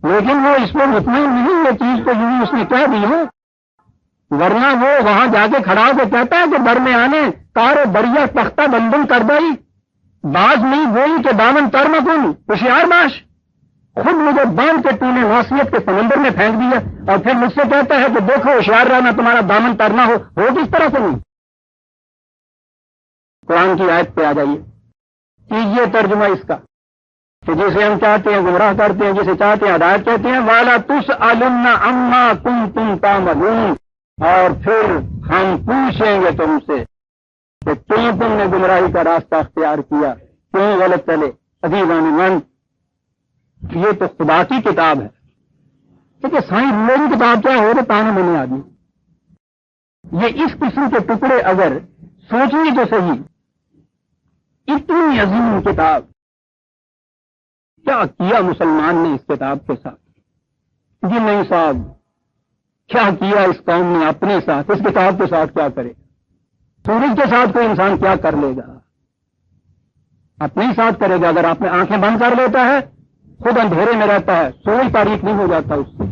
Speaker 1: لیکن وہ اس میں مطمئن نہیں، یہ چیز کو یوں اس نے کہہ دی ہے، ورنہ وہ وہاں جا کے کھڑا ہو کے کہتا ہے کہ در میں آنے کار دریا تختہ بندن کر دائی باز نہیں گوئی کہ دامن تر نہ کن ہوشیار باش، خود مجھے باندھ کے تو نے معصیت کے سمندر میں پھینک دیا، اور پھر مجھ سے کہتا ہے کہ دیکھو ہوشیار رہنا تمہارا دامن ترنا ہو کس طرح سے نہیں؟ قرآن کی آیت پہ آ جائیے، کیجیے ترجمہ اس کا کہ جسے ہم چاہتے ہیں گمراہ کرتے ہیں، جسے چاہتے ہیں ہدایت کہتے ہیں، وَلَا تُسْأَلُنَّ عَمَّا كُنتُمْ تَعْمَلُونَ، اور پھر ہم پوچھیں گے تم سے کہ کیوں تم نے گمراہی کا راستہ اختیار کیا، کیوں غلط چلے۔ عزیزان من، یہ تو خدا کی کتاب ہے، کیونکہ سائنس میری کتاب کیا ہو تو تانا میں نے آدمی، یہ اس قسم کے ٹکڑے اگر سوچیں تو صحیح، اتنی عظیم کتاب، کیا کیا مسلمان نے اس کتاب کے ساتھ؟ جی نہیں صاحب، کیا کیا اس قوم نے اپنے ساتھ، اس کتاب کے ساتھ کیا کرے؟ سورج کے ساتھ کوئی انسان کیا کر لے گا؟ اپنے ہی ساتھ کرے گا۔ اگر آپ نے آنکھیں بند کر لیتا ہے خود اندھیرے میں رہتا ہے، سورج تاریخ نہیں ہو جاتا اس سے۔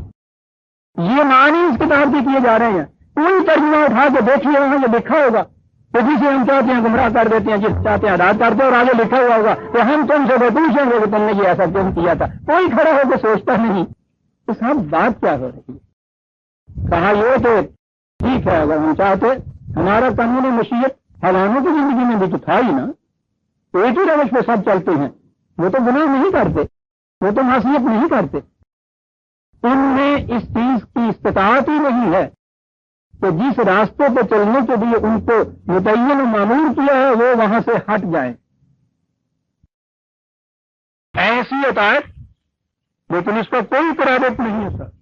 Speaker 1: یہ معنی اس کتاب کے کیے جا رہے ہیں، کوئی ترجمہ اٹھا کے دیکھیے وہاں یہ لکھا ہوگا کہ جسے ہم چاہتے ہیں گمراہ کر دیتے ہیں، جس چاہتے ہیں ہدایت کرتے ہیں، اور آگے لکھا ہوا ہوگا کہ ہم تم سے وہ پوچھیں گے کہ تم نے یہ ایسا کیوں کیا تھا۔ کوئی کھڑا ہو کے سوچتا نہیں، تو صاحب بات کیا ہو رہی ہے؟ کہا یہ کہ ٹھیک ہے، اگر ہم چاہتے ہمارا قانون مشیت حیوانوں کی زندگی میں بھی تو تھا ہی نا، تو ایک ہی روش پہ سب چلتے ہیں، وہ تو گناہ نہیں کرتے، وہ تو معصیت نہیں کرتے، ان میں اس چیز کی استطاعت ہی نہیں ہے کہ جس راستے پہ چلنے کے لیے ان کو متعین و معمول کیا ہے وہ وہاں سے ہٹ جائیں. ایسی عطایت، لیکن اس کا کوئی قرابت نہیں ہے سر.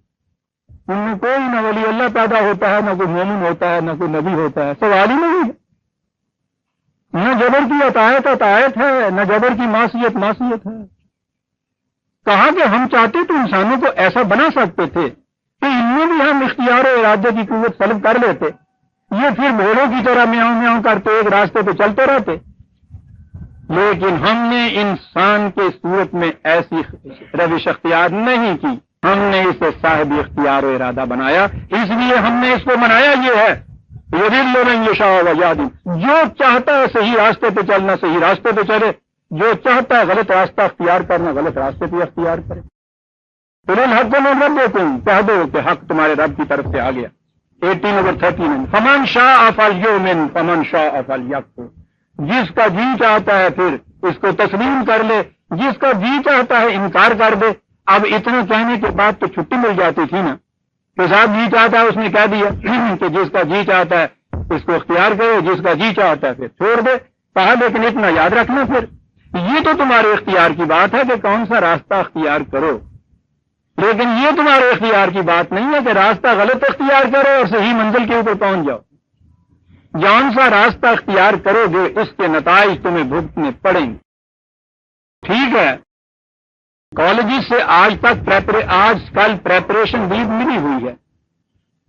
Speaker 1: ان میں کوئی نہ ولی اللہ پیدا ہوتا ہے، نہ کوئی مومن ہوتا ہے، نہ کوئی نبی ہوتا ہے، سوال ہی نہیں ہے. نہ جبر کی عطایت عطایت ہے، نہ جبر کی معصیت معصیت ہے. کہا کہ ہم چاہتے تو انسانوں کو ایسا بنا سکتے تھے کہ ان میں بھی ہم اختیار و ارادے کی قوت طلب کر لیتے، یہ پھر گھوڑوں کی طرح میاؤں میاؤں کرتے ایک راستے پہ چلتے رہتے. لیکن ہم نے انسان کے صورت میں ایسی روش اختیار نہیں کی، ہم نے اسے صاحب اختیار و ارادہ بنایا. اس لیے ہم نے اس کو بنایا یہ ہے یضل من یشاء ویہدی، جو چاہتا ہے صحیح راستے پہ چلنا صحیح راستے پہ چلے، جو چاہتا ہے غلط راستہ اختیار کرنا غلط راستے پہ اختیار کرے. قل الحق من ربکم، کہہ دو کہ حق تمہارے رب کی طرف سے آ گیا. 18/13 فمن شاء فلیؤمن فمن شاء فلیکفر، جس کا جی چاہتا ہے پھر اس کو تسلیم کر لے، جس کا جی چاہتا ہے انکار کر دے. اب اتنا کہنے کے بعد تو چھٹی مل جاتی تھی نا کہ صاحب جی چاہتا ہے اس نے کہہ دیا کہ جس کا جی چاہتا ہے اس کو اختیار کرو، جس کا جی چاہتا ہے پھر چھوڑ دے. کہا لیکن اتنا یاد رکھنا پھر یہ تو تمہارے اختیار کی بات ہے کہ کون سا راستہ اختیار کرو، لیکن یہ تمہارے اختیار کی بات نہیں ہے کہ راستہ غلط اختیار کرو اور صحیح منزل کے اوپر پہنچ جاؤ. جون سا راستہ اختیار کرو گے اس کے نتائج تمہیں بھگتنے پڑیں گے. ٹھیک ہے، کالجز سے آج کل پریپریشن بھی ملی ہوئی ہے.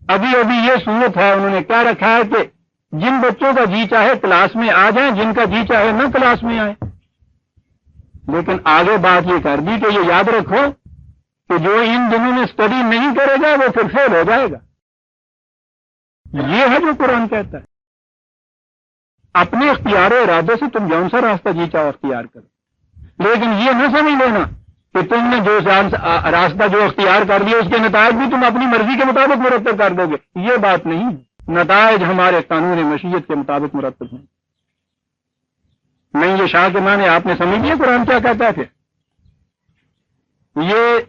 Speaker 1: ابھی یہ صورت ہے، انہوں نے کیا رکھا ہے کہ جن بچوں کا جی چاہے کلاس میں آ جائیں، جن کا جی چاہے نہ کلاس میں آئیں. لیکن آگے بات یہ کر دی کہ یہ یاد رکھو کہ جو ان دنوں میں اسٹڈی نہیں کرے گا وہ پھر فیل ہو جائے گا. یہ ہے جو قرآن کہتا ہے. اپنے اختیار و ارادے سے تم جون سا راستہ جی چاہو اختیار کرو، لیکن یہ نہ سمجھ لینا کہ تم نے جو راستہ جو اختیار کر لیا اس کے نتائج بھی تم اپنی مرضی کے مطابق مرتب کر دو گے. یہ بات نہیں، نتائج ہمارے قانون مشیت کے مطابق مرتب ہیں. نہیں یہ شاہ کے معنی آپ نے سمجھ لیا قرآن کیا کہتا ہے. پھر یہ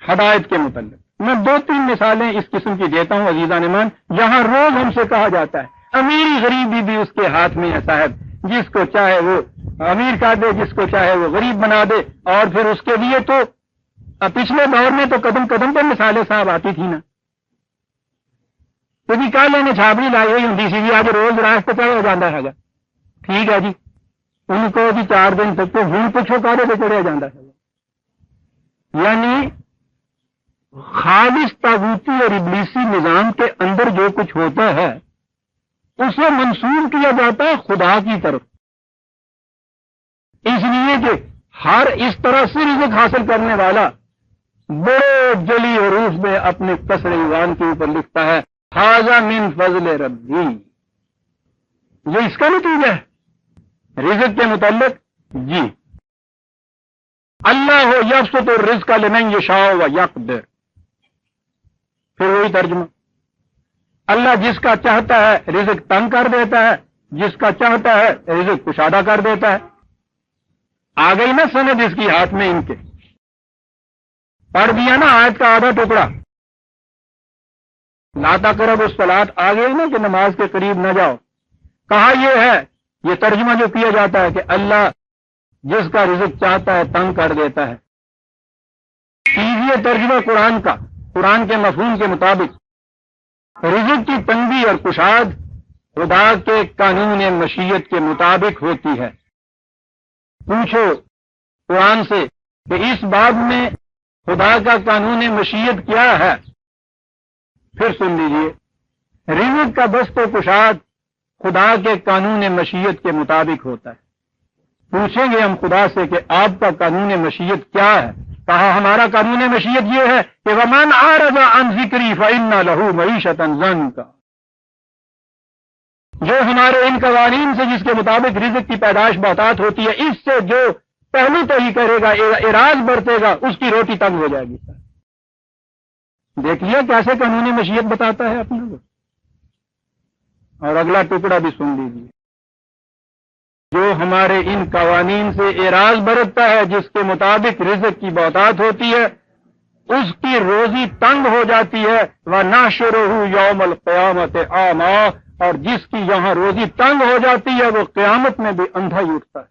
Speaker 1: ہدایت کے متعلق میں 2-3 مثالیں اس قسم کی دیتا ہوں عزیزان ایمان، جہاں روز ہم سے کہا جاتا ہے امیری غریبی بھی اس کے ہاتھ میں ہے صاحب، جس کو چاہے وہ امیر کر دے، جس کو چاہے وہ غریب بنا دے. اور پھر اس کے لیے تو پچھلے دور میں تو قدم قدم پر مثالیں صاحب آتی تھی نا، کیونکہ کالے نے چھابڑی لائی ہوئی ہوں سی آج روز راستے پہ ہو جاتا ہے. ٹھیک ہے جی، ان کو بھی 4 دن تک تو ہوں پچھو کالے پہ چڑھا جاتا ہے. یعنی خالص طاغوتی اور ابلیسی نظام کے اندر جو کچھ ہوتا ہے اسے منسوب کیا جاتا ہے خدا کی طرف، اس لیے کہ ہر اس طرح سے رزق حاصل کرنے والا بڑے جلی حروف میں اپنے قصر ایوان کے اوپر لکھتا ہے ھذا من فضل ربی. یہ اس کا نتیجہ ہے رزق کے متعلق. جی اللہ ہو یبسط الرزق لمن یشاء ویقدر. پھر وہی ترجمہ، اللہ جس کا چاہتا ہے رزق تنگ کر دیتا ہے، جس کا چاہتا ہے رزق کشادہ کر دیتا ہے. آ گئی نا سند اس کی ہاتھ میں ان کے، پڑھ دیا نا آیت کا آدھا ٹکڑا، لا تقربوا الصلاۃ آ گئی نا کہ نماز کے قریب نہ جاؤ. کہا یہ ہے، یہ ترجمہ جو کیا جاتا ہے کہ اللہ جس کا رزق چاہتا ہے تنگ کر دیتا ہے. یہ ترجمہ قرآن کا، قرآن کے مفہوم کے مطابق رزق کی تنگی اور کشاد خدا کے قانون مشیت کے مطابق ہوتی ہے. پوچھو قرآن سے کہ اس باب میں خدا کا قانون مشیت کیا ہے، پھر سن لیجئے. رزق کا بست و کشاد خدا کے قانون مشیت کے مطابق ہوتا ہے. پوچھیں گے ہم خدا سے کہ آپ کا قانون مشیت کیا ہے. کہا ہمارا قانون مشیت یہ ہے کہ وَمَنْ أَعْرَضَ عَنْ ذِكْرِي فَإِنَّ لَهُ مَعِيشَةً ضَنْكًا. جو ہمارے ان قوانین سے جس کے مطابق رزق کی پیدائش بہتات ہوتی ہے، اس سے جو پہلو تو ہی کرے گا، اعراض برتے گا، اس کی روٹی تنگ ہو جائے گی. دیکھ لیا کیسے قانون مشیت بتاتا ہے اپنے کو. اور اگلا ٹکڑا بھی سن لیجیے. جو ہمارے ان قوانین سے اعراض برتتا ہے جس کے مطابق رزق کی بہتات ہوتی ہے اس کی روزی تنگ ہو جاتی ہے. وَنَحْشُرُهُ يَوْمَ الْقِيَامَةِ أَعْمَىٰ، اور جس کی یہاں روزی تنگ ہو جاتی ہے وہ قیامت میں بھی اندھا ہی اٹھتا ہے.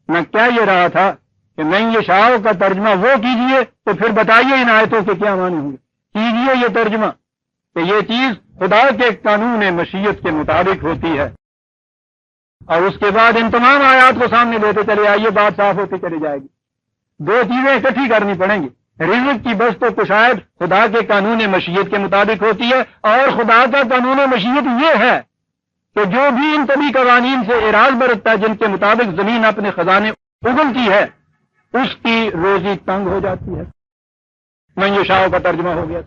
Speaker 1: میں کیا یہ رہا تھا کہ من یشاء کا ترجمہ وہ کیجئے تو پھر بتائیے ان آیتوں کے کیا معنی ہوں گے. کیجئے یہ ترجمہ کہ یہ چیز خدا کے قانون مشیت کے مطابق ہوتی ہے، اور اس کے بعد ان تمام آیات کو سامنے لیتے چلے آئیے، بات صاف ہوتی چلی جائے گی. دو چیزیں اکٹھی کرنی پڑیں گی. رزق کی بست و کشائد خدا کے قانون مشیت کے مطابق ہوتی ہے، اور خدا کا قانون مشیت یہ ہے کہ جو بھی ان طبی قوانین سے اعراض برتتا ہے جن کے مطابق زمین اپنے خزانے اگلتی ہے اس کی روزی تنگ ہو جاتی ہے. من یشاء کا ترجمہ ہو گیا.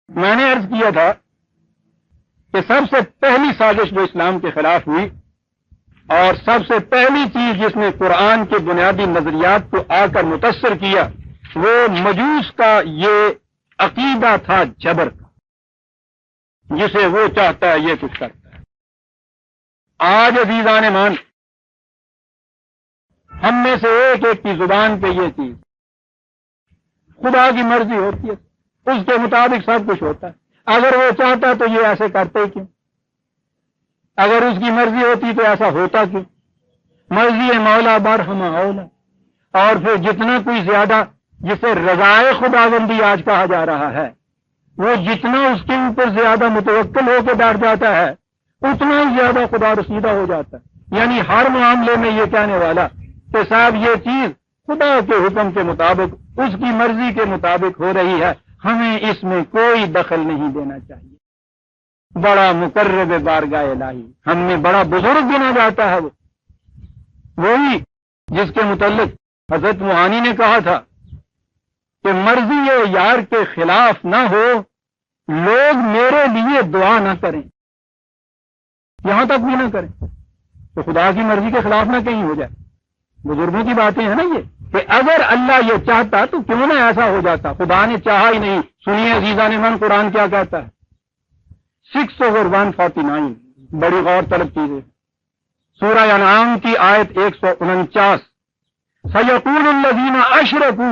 Speaker 1: میں نے عرض کیا تھا کہ سب سے پہلی سازش جو اسلام کے خلاف ہوئی اور سب سے پہلی چیز جس نے قرآن کے بنیادی نظریات کو آ کر متاثر کیا وہ مجوس کا یہ عقیدہ تھا جبر کا، جسے وہ چاہتا ہے یہ کچھ کرتا ہے. آج عزیزان مان ہم میں سے ایک ایک کی زبان پہ یہ چیز خدا کی مرضی ہوتی ہے، اس کے مطابق سب کچھ ہوتا ہے. اگر وہ چاہتا تو یہ ایسے کرتے کیوں؟ اگر اس کی مرضی ہوتی تو ایسا ہوتا کیوں؟ مرضی مولا برہم اولا. اور پھر جتنا کوئی زیادہ جسے رضائے خداوندی آج کہا جا رہا ہے وہ جتنا اس کے اوپر زیادہ متوکل ہو کے بیٹھ جاتا ہے اتنا ہی زیادہ خدا رسیدہ ہو جاتا ہے. یعنی ہر معاملے میں یہ کہنے والا کہ صاحب یہ چیز خدا کے حکم کے مطابق اس کی مرضی کے مطابق ہو رہی ہے، ہمیں اس میں کوئی دخل نہیں دینا چاہیے. بڑا مقرب بارگاہ الہی، ہم میں بڑا بزرگ گنا جاتا ہے. وہی جس کے متعلق حضرت موہانی نے کہا تھا کہ مرضی یار کے خلاف نہ ہو، لوگ میرے لیے دعا نہ کریں، یہاں تک بھی نہ کریں تو خدا کی مرضی کے خلاف نہ کہیں ہو جائے. بزرگوں کی باتیں ہیں نا یہ، کہ اگر اللہ یہ چاہتا تو کیوں نہ ایسا ہو جاتا. خدا نے چاہا ہی نہیں. سنیے عزیزان من قرآن کیا کہتا ہے 6/149، بڑی غور طلب چیز ہے. سورہ انعام کی آیت 149، سیقول الذین اشرکوا،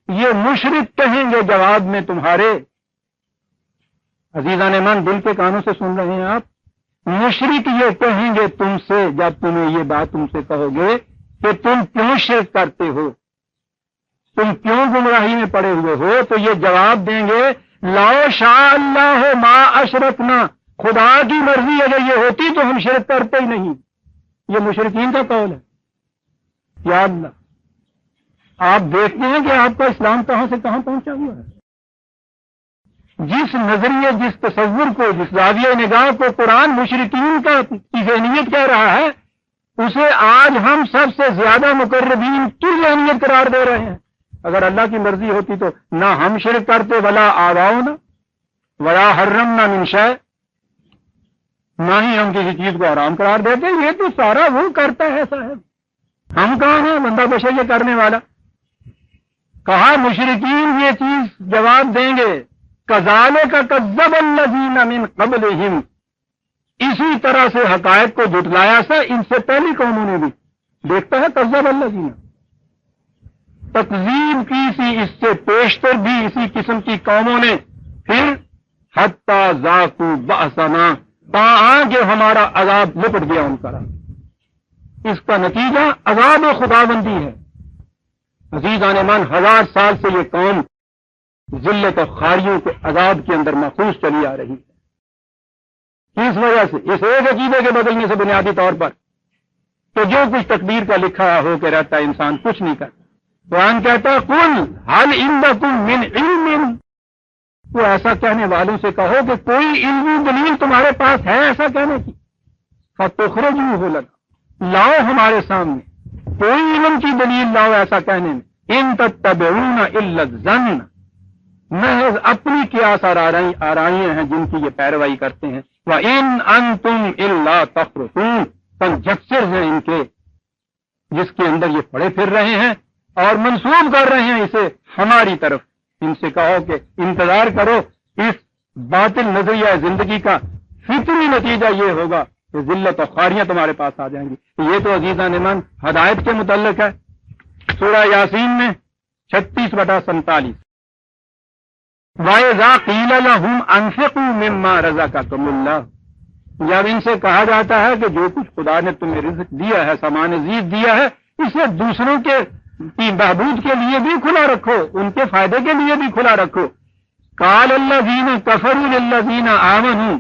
Speaker 1: یہ مشرک کہیں گے جواب میں تمہارے. عزیزان من دل کے کانوں سے سن رہے ہیں آپ، مشرک یہ کہیں گے تم سے جب تمہیں یہ بات تم سے کہو گے کہ تم کیوں شرک کرتے ہو، تم کیوں گمراہی میں پڑے ہوئے ہو، تو یہ جواب دیں گے لو شاء اللہ ما اشرکنا، خدا کی مرضی اگر یہ ہوتی تو ہم شرک کرتے ہی نہیں. یہ مشرکین کا قول ہے. یا اللہ، آپ دیکھتے ہیں کہ آپ کا اسلام کہاں سے کہاں پہنچا ہوا ہے. جس نظریے، جس تصور کو، جس زاویہ نگاہ کو قرآن مشرکین کی ذہنیت کہہ رہا ہے اسے آج ہم سب سے زیادہ مقربین کی ذہنیت قرار دے رہے ہیں. اگر اللہ کی مرضی ہوتی تو نہ ہم شرک کرتے، ولا آباؤنا ولا حرمنا من شیء، نہ ہی ہم کسی چیز کو حرام قرار دیتے. یہ تو سارا وہ کرتا ہے صاحب، ہم کہاں ہیں بندہ بشر یہ کرنے والا. کہا مشرکین یہ چیز جواب دیں گے کذالک کذب الذین من قبلہم، اسی طرح سے حقائق کو جھٹلایا سا ان سے پہلی قوموں نے بھی. دیکھتا ہے کذب الذین، تکذیب کی سی اس سے پیشتر بھی اسی قسم کی قوموں نے. پھر حتی ذاقوا بأسنا، تاں کہ ہمارا عذاب لپٹ گیا ان پر. اس کا نتیجہ عذاب خداوندی ہے. عزیزان من 1000 سال سے یہ قوم ذلت و خاریوں کے عذاب کے اندر محفوظ چلی آ رہی ہے. اس وجہ سے اس ایک عقیدے کے بدلنے سے بنیادی طور پر کہ جو کچھ تقدیر کا لکھا ہو کے رہتا ہے انسان کچھ نہیں کرتا. قرآن کہتا ہے قل هل عندکم من علم، وہ ایسا کہنے والوں سے کہو کہ کوئی علمی دلیل تمہارے پاس ہے ایسا کہنے کی، فتخرجوہ لنا، لاؤ ہمارے سامنے کوئی علم کی دلیل لاؤ ایسا کہنے میں. ان تتبعون الا الظن، محض اپنی قیاس آرائیاں ہیں جن کی یہ پیروی کرتے ہیں. وَإِنْ أَنْتُمْ إِلَّا تَخْرُصُونَ، کنجکسر ہیں ان کے جس کے اندر یہ پڑے پھر رہے ہیں اور منسوب کر رہے ہیں اسے ہماری طرف. ان سے کہو کہ انتظار کرو اس باطل نظریہ زندگی کا فطری نتیجہ یہ ہوگا کہ ذلت و خواریاں تمہارے پاس آ جائیں گی۔ یہ تو عزیزان من ہدایت کے متعلق ہے۔ سورہ یاسین میں 36/47 وَإِذَا قِيلَ لَهُمْ أَنفِقُوا مِمَّا رَزَقَكُمُ اللَّهُ، جب ان سے کہا جاتا ہے کہ جو کچھ خدا نے تمہیں رزق دیا ہے، سامان زیب دیا ہے، اسے دوسروں کے بہبود کے لیے بھی کھلا رکھو، ان کے فائدے کے لیے بھی کھلا رکھو۔ قَالَ الَّذِينَ كَفَرُوا لِلَّذِينَ آمَنُوا،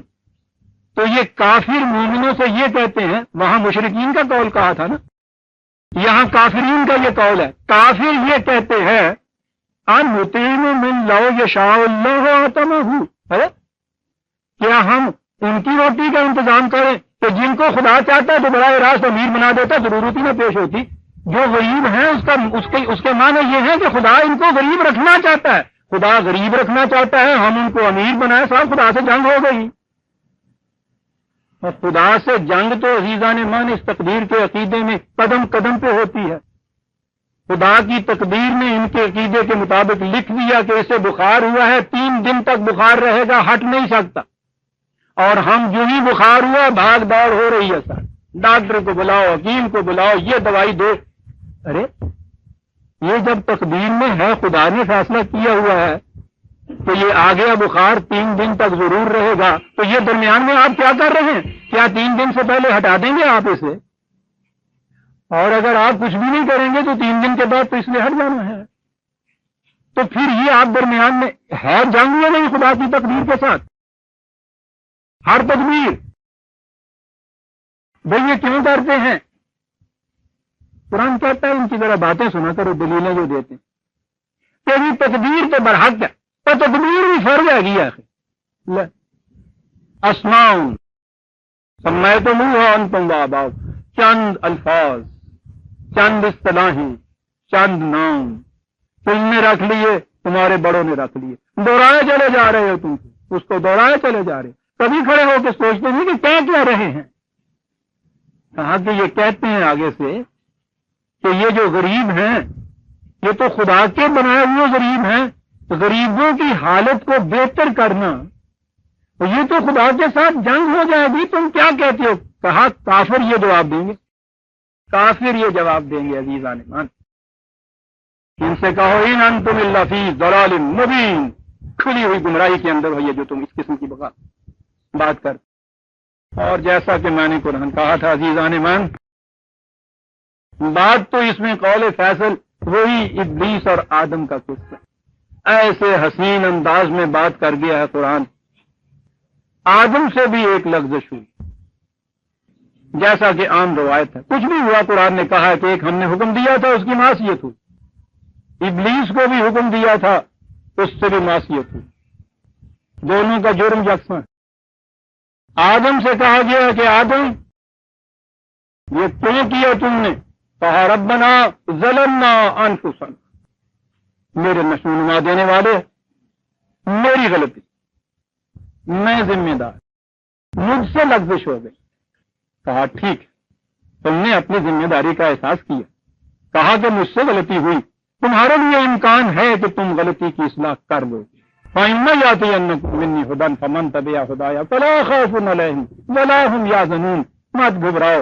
Speaker 1: تو یہ کافر مومنوں سے یہ کہتے ہیں، وہاں مشرکین کا قول کہا تھا نا، یہاں کافرین کا یہ قول ہے۔ کافر یہ کہتے ہیں اَنُطِعِمُ مِن لَوْ يَشَاءُ اللَّهُ أَطْعَمَهُ، کیا ہم ان کی روٹی کا انتظام کریں کہ جن کو خدا چاہتا ہے تو براہ راست امیر بنا دیتا، ضرورت ہی نہ پیش ہوتی۔ جو غریب ہیں اس کے معنی یہ ہے کہ خدا ان کو غریب رکھنا چاہتا ہے، خدا غریب رکھنا چاہتا ہے، ہم ان کو امیر بنائے، صاحب خدا سے جنگ ہو گئی۔ اور خدا سے جنگ تو عزیزان مان اس تقدیر کے عقیدے میں قدم قدم پہ ہوتی ہے۔ خدا کی تقدیر نے ان کے عقیدے کے مطابق لکھ دیا کہ اسے بخار ہوا ہے، 3 دن تک بخار رہے گا، ہٹ نہیں سکتا، اور ہم جو ہی بخار ہوا بھاگ دوڑ ہو رہی ہے، سر ڈاکٹر کو بلاؤ، حکیم کو بلاؤ، یہ دوائی دو۔ ارے یہ جب تقدیر میں ہے، خدا نے فیصلہ کیا ہوا ہے کہ یہ آ گیا بخار 3 دن تک ضرور رہے گا، تو یہ درمیان میں آپ کیا کر رہے ہیں؟ کیا 3 دن سے پہلے ہٹا دیں گے آپ اسے؟ اور اگر آپ کچھ بھی نہیں کریں گے تو 3 دن کے بعد تو اس لیے ہٹ جانا ہے۔ تو پھر یہ آپ درمیان میں ہے جنگ یا نہیں خدا کی تقدیر کے ساتھ؟ ہر تدبیر بھئی یہ کیوں کرتے ہیں؟ قرآن کہتا ہے ان کی ذرا باتیں سنا کرو، دلیلیں جو دیتے ہیں تیری تقدیر تو برحق ہے، تو تقدیر بھی فرض ہے گی آخر۔ اسماء سمیتموہا انتم وآباؤ، چند الفاظ، چند اصطلاحیں، چند نام تم نے رکھ لیے، تمہارے بڑوں نے رکھ لیے، دوہرائے چلے جا رہے ہو، تم اس کو دوہرائے چلے جا رہے ہو، کبھی کھڑے ہو کے سوچتے نہیں کہ کیا رہے ہیں۔ کہا کہ یہ کہتے ہیں آگے سے کہ یہ جو غریب ہیں یہ تو خدا کے بنائے ہوئے غریب ہیں، غریبوں کی حالت کو بہتر کرنا، یہ تو خدا کے ساتھ جنگ ہو جائے گی، تم کیا کہتے ہو؟ کہا کافر یہ جواب دیں گے، کافر یہ جواب دیں گے عزیزان مان۔ ان سے کہو ان انتم الا فی ضلال مبین، کھلی ہوئی گمراہی کے اندر ہوئی ہے جو تم اس قسم کی بات کر۔ اور جیسا کہ میں نے قرآن کہا تھا عزیزان مان، بات تو اس میں قول فیصل وہی ابلیس اور آدم کا قصہ، ایسے حسین انداز میں بات کر گیا ہے قرآن۔ آدم سے بھی ایک لغزش ہوئی، جیسا کہ عام روایت ہے، کچھ بھی ہوا قرآن نے کہا کہ ایک ہم نے حکم دیا تھا اس کی معصیت ہوئی، ابلیس کو بھی حکم دیا تھا اس سے بھی معصیت ہوئی، دونوں کا جرم یکساں ہے۔ آدم سے کہا گیا کہ آدم یہ کیوں کیا تم نے؟ کہا ربنا ظلمنا انفسنا، میرے نشونما دینے والے میری غلطی، میں ذمہ دار، مجھ سے لغزش ہو گئی۔ کہا ٹھیک، تم نے اپنی ذمہ داری کا احساس کیا، کہا کہ مجھ سے غلطی ہوئی، تمہارے لیے امکان ہے کہ تم غلطی کی اصلاح کر لو۔ فَإِمَّا يَأْتِيَنَّكُم مِّنِّي هُدًى فَمَن تَبِعَ هُدَايَ فَلَا خَوْفٌ عَلَيْهِمْ وَلَا هُمْ يَحْزَنُونَ، مت گھبراؤ،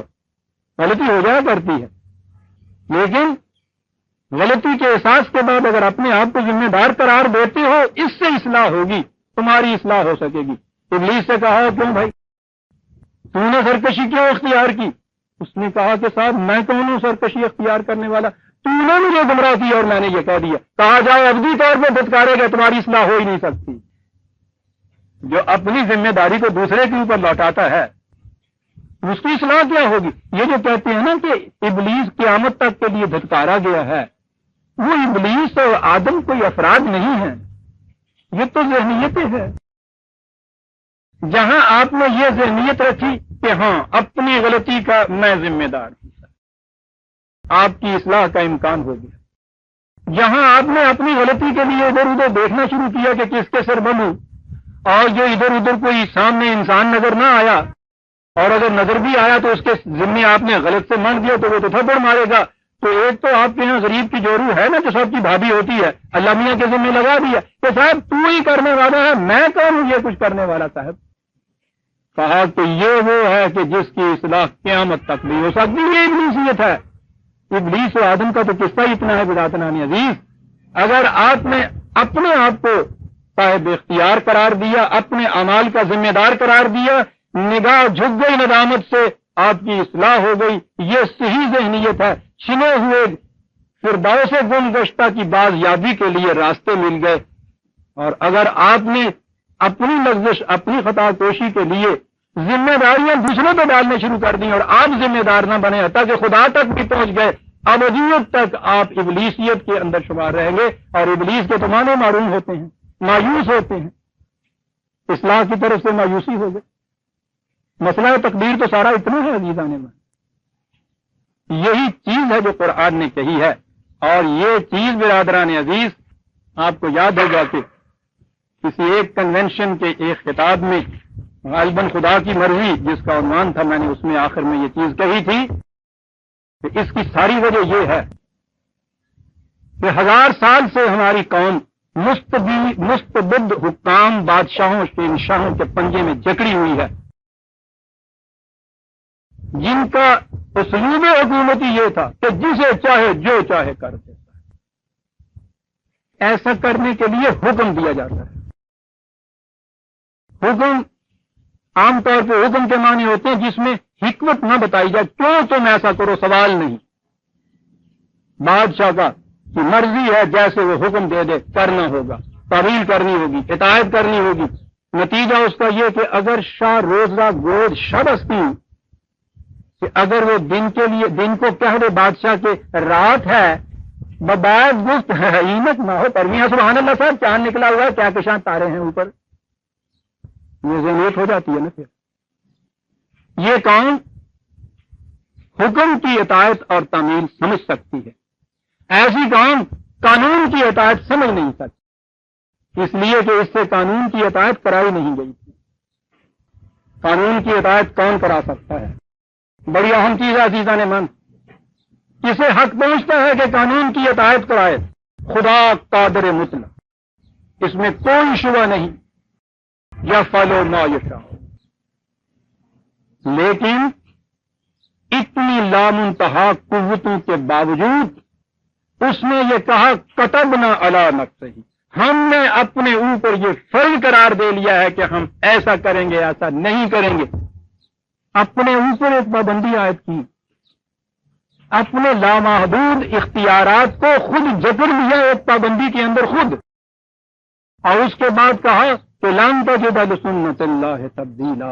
Speaker 1: غلطی ہو جایا کرتی ہے، لیکن غلطی کے احساس کے بعد اگر اپنے آپ کو ذمہ دار قرار دیتے ہو، اس سے اصلاح ہوگی، تمہاری اصلاح ہو سکے گی۔ ابلیس سے کہا کیوں بھائی تو نے سرکشی کیوں اختیار کی؟ اس نے کہا کہ صاحب میں کون ہوں سرکشی اختیار کرنے والا، تو نے مجھے گمراہ کیا اور میں نے یہ کہہ دیا۔ کہا جاؤ ابدی طور پہ دھتکارے گا، تمہاری اصلاح ہو ہی نہیں سکتی۔ جو اپنی ذمہ داری کو دوسرے کے اوپر لوٹاتا ہے اس کی اصلاح کیا ہوگی؟ یہ جو کہتے ہیں نا کہ ابلیس قیامت تک کے لیے دھتکارا گیا ہے، وہ ابلیس اور آدم کوئی افراد نہیں ہیں، یہ تو ذہنیتیں ہیں۔ جہاں آپ نے یہ ذہنیت رکھی کہ ہاں اپنی غلطی کا میں ذمہ دار ہوں، آپ کی اصلاح کا امکان ہو گیا۔ جہاں آپ نے اپنی غلطی کے لیے ادھر ادھر دیکھنا شروع کیا کہ کس کے سر بنوں، اور جو ادھر ادھر کوئی سامنے انسان نظر نہ آیا، اور اگر نظر بھی آیا تو اس کے ذمے آپ نے غلط سے مان دیا تو وہ تو تھپڑ مارے گا، تو ایک تو آپ کے یہاں غریب کی جو روح ہے نا جو سب کی بھابھی ہوتی ہے، اللہ میاں کے ذمہ لگا دیا کہ صاحب تو ہی کرنے والا ہے، میں کون ہوں یہ کچھ کرنے والا صاحب؟ کہا کہ یہ وہ ہے کہ جس کی اصلاح قیامت تک نہیں ہو سکتی، یہ ابلیسیت ہے۔ ابلیس و آدم کا تو قصہ ہی اتنا ہے بذاتنان عزیز۔ اگر آپ نے اپنے آپ کو صاحب اختیار قرار دیا، اپنے اعمال کا ذمہ دار قرار دیا، نگاہ جھک گئی ندامت سے، آپ کی اصلاح ہو گئی، یہ صحیح ذہنیت ہے۔ چھنے ہوئے فردوس گم گشتہ کی باز یابی کے لیے راستے مل گئے۔ اور اگر آپ نے اپنی لغزش، اپنی خطا کوشی کے لیے ذمہ داریاں دوسروں پہ ڈالنے شروع کر دیں اور آپ ذمہ دار نہ بنے، حتیٰ کہ خدا تک بھی پہنچ گئے، ابدیت تک آپ ابلیسیت کے اندر شمار رہیں گے۔ اور ابلیس کے تو معنی معلوم ہوتے ہیں، مایوس ہوتے ہیں، اصلاح کی طرف سے مایوسی ہو گئی۔ مسئلہ تقدیر تو سارا اتنا ہے عزیزان من، یہی چیز ہے جو قرآن نے کہی ہے۔ اور یہ چیز برادران عزیز آپ کو یاد ہوگا کہ کسی ایک کنونشن کے ایک خطاب میں غالباً خدا کی مرضی جس کا عنوان تھا، میں نے اس میں آخر میں یہ چیز کہی تھی کہ اس کی ساری وجہ یہ ہے کہ 1000 سال سے ہماری قوم مستبد حکام، بادشاہوں، شہنشاہوں کے پنجے میں جکڑی ہوئی ہے، جن کا اسلوب حکومتی یہ تھا کہ جسے چاہے جو چاہے کر دیتا ہے۔ ایسا کرنے کے لیے حکم دیا جاتا ہے۔ حکم عام طور پہ حکم کے معنی ہوتے ہیں جس میں حکمت نہ بتائی جائے، کیوں تم ایسا کرو، سوال نہیں۔ بادشاہ کا کی مرضی ہے، جیسے وہ حکم دے دے کرنا ہوگا، تعویل کرنی ہوگی، اطاعت کرنی ہوگی۔ نتیجہ اس کا یہ کہ اگر شاہ روزہ گود شبستی کہ اگر وہ دن کے لیے دن کو کہہ دے بادشاہ کے رات ہے، بباد گفت حینت نہ ہو، پرویاں سبحان اللہ صاحب چاند نکلا ہوا ہے، کیا کشاں تارے ہیں اوپر، یہ ذہنیت ہو جاتی ہے نا۔ پھر یہ قوم حکم کی اطاعت اور تعمیل سمجھ سکتی ہے، ایسی قوم قانون کی اطاعت سمجھ نہیں سکتی، اس لیے کہ اس سے قانون کی اطاعت کرائی نہیں گئی تھی۔ قانون کی اطاعت کون کرا سکتا ہے؟ بڑی اہم چیز ہے عزیزان من، کسے حق پہنچتا ہے کہ قانون کی اطاعت کرائے؟ خدا قادر مطلق، اس میں کوئی شبہ نہیں، یفعل ما یشاء۔ لیکن اتنی لامنتہا قوتوں کے باوجود اس نے یہ کہا کتبنا علی نفسہ، ہم نے اپنے اوپر یہ فرض قرار دے لیا ہے کہ ہم ایسا کریں گے، ایسا نہیں کریں گے۔ اپنے اوپر ایک پابندی عائد کی، اپنے لامحدود اختیارات کو خود جکڑ لیا ایک پابندی کے اندر خود، اور اس کے بعد کہا کہ لن تجد لسنت اللہ تبدیلا،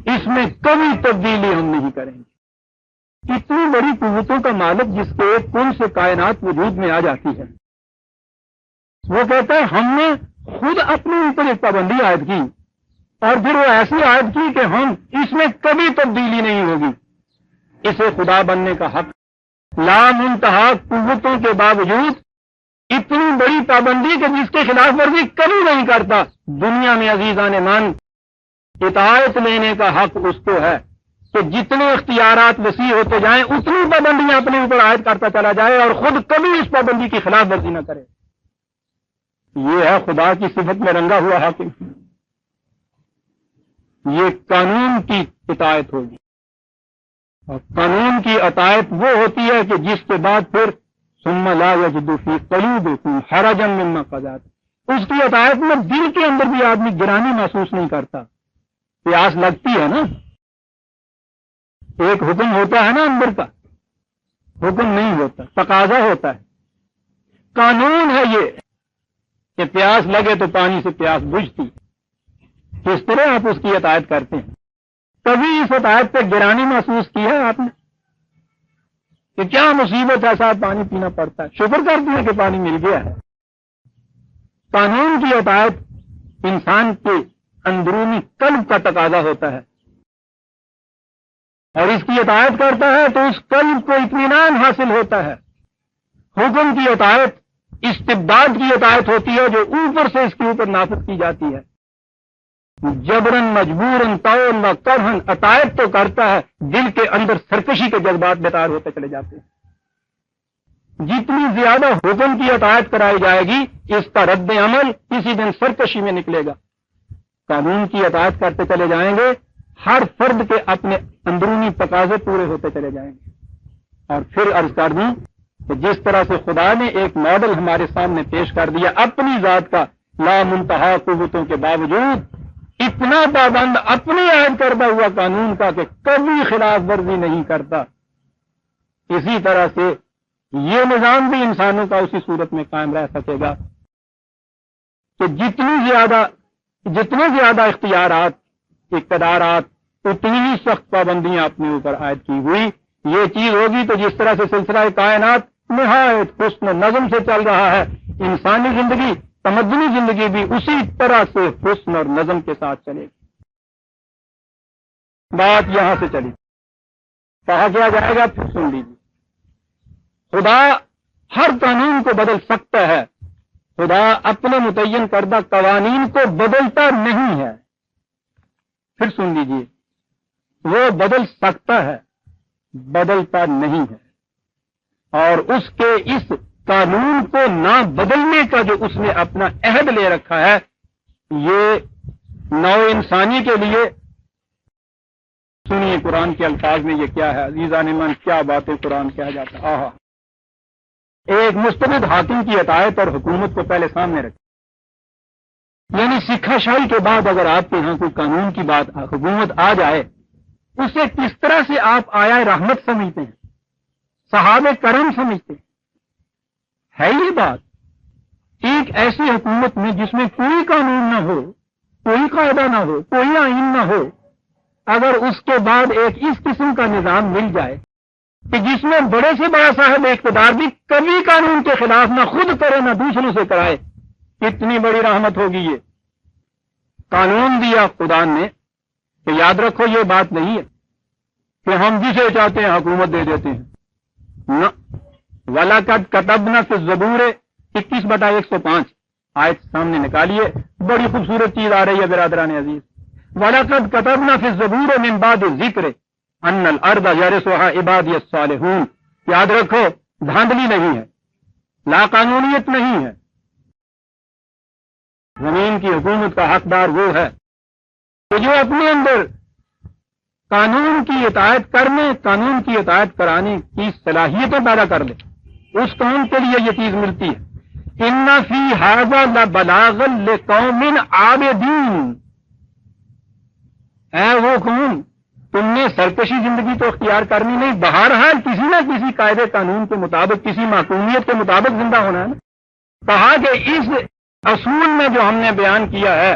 Speaker 1: اس میں کبھی تبدیلی ہم نہیں کریں گے۔ اتنی بڑی قوتوں کا مالک جس کے ایک کن سے کائنات وجود میں آ جاتی ہے، وہ کہتا ہے ہم نے خود اپنے اوپر ایک پابندی عائد کی، اور پھر وہ ایسی عائد کی کہ ہم اس میں کبھی تبدیلی نہیں ہوگی۔ اسے خدا بننے کا حق، لامنتہا قوتوں کے باوجود اتنی بڑی پابندی کہ جس کے خلاف ورزی کبھی نہیں کرتا۔ دنیا میں عزیزان من اطاعت لینے کا حق اس کو ہے کہ جتنے اختیارات وسیع ہوتے جائیں اتنی پابندیاں اپنے اوپر عائد کرتا چلا جائے اور خود کبھی اس پابندی کی خلاف ورزی نہ کرے۔ یہ ہے خدا کی صفت میں رنگا ہوا حاکم۔ یہ قانون کی اطاعت ہوگی، اور قانون کی اطاعت وہ ہوتی ہے کہ جس کے بعد پھر ثم لا یجد فی قلوبکم حرجا مما قضیت، اس کی اطاعت میں دل کے اندر بھی آدمی گرانی محسوس نہیں کرتا۔ پیاس لگتی ہے نا، ایک حکم ہوتا ہے نا اندر کا، حکم نہیں ہوتا، تقاضا ہوتا ہے۔ قانون ہے یہ کہ پیاس لگے تو پانی سے پیاس بجھتی، کس طرح آپ اس کی اطاعت کرتے ہیں؟ کبھی اس اطاعت پہ گرانی محسوس کی ہے آپ نے کہ کیا مصیبت ہے صاحب پانی پینا پڑتا ہے، شکر کرتے ہیں کہ پانی مل گیا ہے۔ قانون کی اطاعت انسان کے اندرونی قلب کا تقاضا ہوتا ہے، اور اس کی اطاعت کرتا ہے تو اس قلب کو اطمینان حاصل ہوتا ہے۔ حکم کی اطاعت استبداد کی اطاعت ہوتی ہے جو اوپر سے اس کے اوپر نافذ کی جاتی ہے۔ جبرن مجبورن طول و کرہن اطاعت تو کرتا ہے، دل کے اندر سرکشی کے جذبات بیدار ہوتے چلے جاتے ہیں۔ جتنی زیادہ حکم کی اطاعت کرائی جائے گی اس کا رد عمل کسی دن سرکشی میں نکلے گا. قانون کی اطاعت کرتے چلے جائیں گے، ہر فرد کے اپنے اندرونی تقاضے پورے ہوتے چلے جائیں گے. اور پھر عرض کر دوں کہ جس طرح سے خدا نے ایک ماڈل ہمارے سامنے پیش کر دیا اپنی ذات کا، لا منتہا قوتوں کے باوجود اتنا پابند اپنے عائد کردہ ہوا قانون کا کہ کبھی خلاف ورزی نہیں کرتا، اسی طرح سے یہ نظام بھی انسانوں کا اسی صورت میں قائم رہ سکے گا کہ جتنے زیادہ اختیارات، اقتدارات، اتنی ہی سخت پابندیاں اپنے اوپر عائد کی ہوئی. یہ چیز ہوگی تو جس طرح سے سلسلہ کائنات نہایت حسن و نظم سے چل رہا ہے، انسانی زندگی، تمدنی زندگی بھی اسی طرح سے حسن اور نظم کے ساتھ چلے گی. بات یہاں سے چلی، کہا کیا جائے گا پھر سن لیجیے. خدا ہر قانون کو بدل سکتا ہے، خدا اپنے متعین کردہ قوانین کو بدلتا نہیں ہے. پھر سن لیجیے، وہ بدل سکتا ہے، بدلتا نہیں ہے. اور اس کے اس قانون کو نہ بدلنے کا جو اس نے اپنا عہد لے رکھا ہے، یہ نو انسانی کے لیے، سنیے قرآن کے الفاظ میں یہ کیا ہے. عزیزان من، کیا باتیں قرآن کہا جاتا ہے. آہا، ایک مستبد حاکم کی اطاعت اور حکومت کو پہلے سامنے رکھیں. یعنی سکھا شاہی کے بعد اگر آپ کے یہاں کوئی قانون کی بات، حکومت آ جائے، اسے کس طرح سے آپ آیا رحمت سمجھتے ہیں، صحابہ کرم سمجھتے ہیں. ہے یہ بات ایک ایسی حکومت میں جس میں کوئی قانون نہ ہو، کوئی قاعدہ نہ ہو، کوئی آئین نہ ہو، اگر اس کے بعد ایک اس قسم کا نظام مل جائے کہ جس میں بڑے سے بڑا صاحب اقتدار بھی کبھی قانون کے خلاف نہ خود کرے نہ دوسروں سے کرائے، کتنی بڑی رحمت ہوگی. یہ قانون دیا خدا نے کہ یاد رکھو یہ بات نہیں ہے کہ ہم جسے چاہتے ہیں حکومت دے دیتے ہیں. نہ، وَلَقَدْ كَتَبْنَا فِي الزَّبُورِ 21/105 آیت سامنے نکالیے، بڑی خوبصورت چیز آ رہی ہے برادران عزیز. وَلَقَدْ كَتَبْنَا فِي الزَّبُورِ مِن بَعْدِ الذِّكْرِ أَنَّ الْأَرْضَ يَرِثُهَا عِبَادِيَ الصَّالِحُونَ. یاد رکھو، دھاندلی نہیں ہے، لا قانونیت نہیں ہے. زمین کی حکومت کا حقدار وہ ہے کہ جو اپنے اندر قانون کی اطاعت کرنے، قانون کی اطاعت کرانے کی صلاحیتیں پیدا کر لے. اس قوم کے لیے یہ چیز ملتی ہے. اِنَّ فِي هَذَا لَبَلَاغًا لِقَوْمٍ عَابِدِينَ. اے وہ قوم، تم نے سرکشی زندگی تو اختیار کرنی نہیں، بہرحال کسی نہ کسی قاعدے قانون کے مطابق، کسی معقولیت کے مطابق زندہ ہونا ہے نا. کہا کہ اس اصول میں جو ہم نے بیان کیا ہے،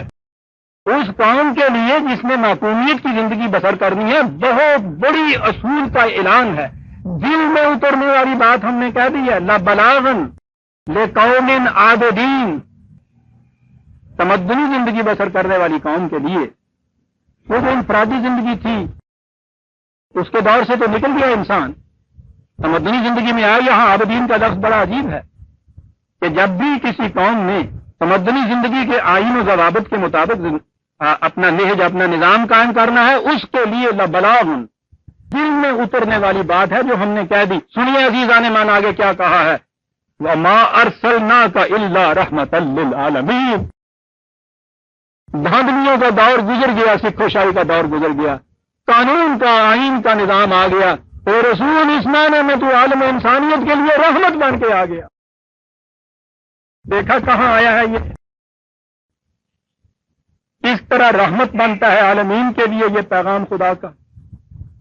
Speaker 1: اس قوم کے لیے جس نے معقولیت کی زندگی بسر کرنی ہے، بہت بڑی اصول کا اعلان ہے. دل میں اترنے والی بات ہم نے کہہ دی ہے. لَبَلَاغًا لِقَوْمٍ عَابِدِينَ. تمدنی زندگی بسر کرنے والی قوم کے لیے وہ جو انفرادی زندگی تھی اس کے دور سے تو نکل گیا انسان، تمدنی زندگی میں آیا. یہاں عابدین کا لفظ بڑا عجیب ہے کہ جب بھی کسی قوم نے تمدنی زندگی کے آئین و ضوابط کے مطابق اپنا نہج، اپنا نظام قائم کرنا ہے، اس کے لیے لبلاغ، دل میں اترنے والی بات ہے جو ہم نے کہہ دی. سنیے عزیزان مان، آگے کیا کہا ہے. وَمَا أَرْسَلْنَاكَ إِلَّا رَحْمَةً لِّلْعَالَمِينَ. دھاندلیوں کا دور گزر گیا، سکھ شاہی کا دور گزر گیا، قانون کا، آئین کا نظام آ گیا، اور رسول اس معنی میں تو عالم انسانیت کے لیے رحمت بن کے آ گیا. دیکھا کہاں آیا ہے یہ. اس طرح رحمت بنتا ہے عالمین کے لیے یہ پیغام خدا کا.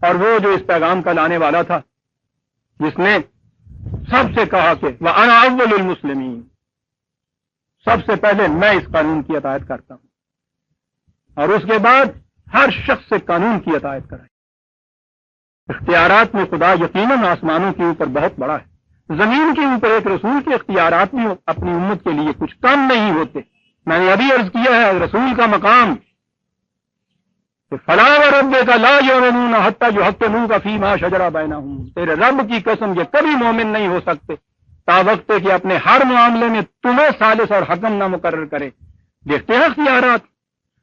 Speaker 1: اور وہ جو اس پیغام کا لانے والا تھا، جس نے سب سے کہا کہ وَأَنَا أَوَّلُ الْمُسْلِمِينَ، سب سے پہلے میں اس قانون کی اطاعت کرتا ہوں، اور اس کے بعد ہر شخص سے قانون کی اطاعت کرائے. اختیارات میں خدا یقیناً آسمانوں کے اوپر بہت بڑا ہے. زمین کے اوپر ایک رسول کے اختیارات بھی اپنی امت کے لیے کچھ کم نہیں ہوتے. میں نے ابھی عرض کیا ہے رسول کا مقام کہ فلا وربک لا یؤمنون حتی یحکموک فیما شجر بینہم. تیرے رب کی قسم یہ کبھی مومن نہیں ہو سکتے تا وقت کہ اپنے ہر معاملے میں تمہیں ثالث اور حکم نہ مقرر کرے. دیکھتے ہیں اختیارات،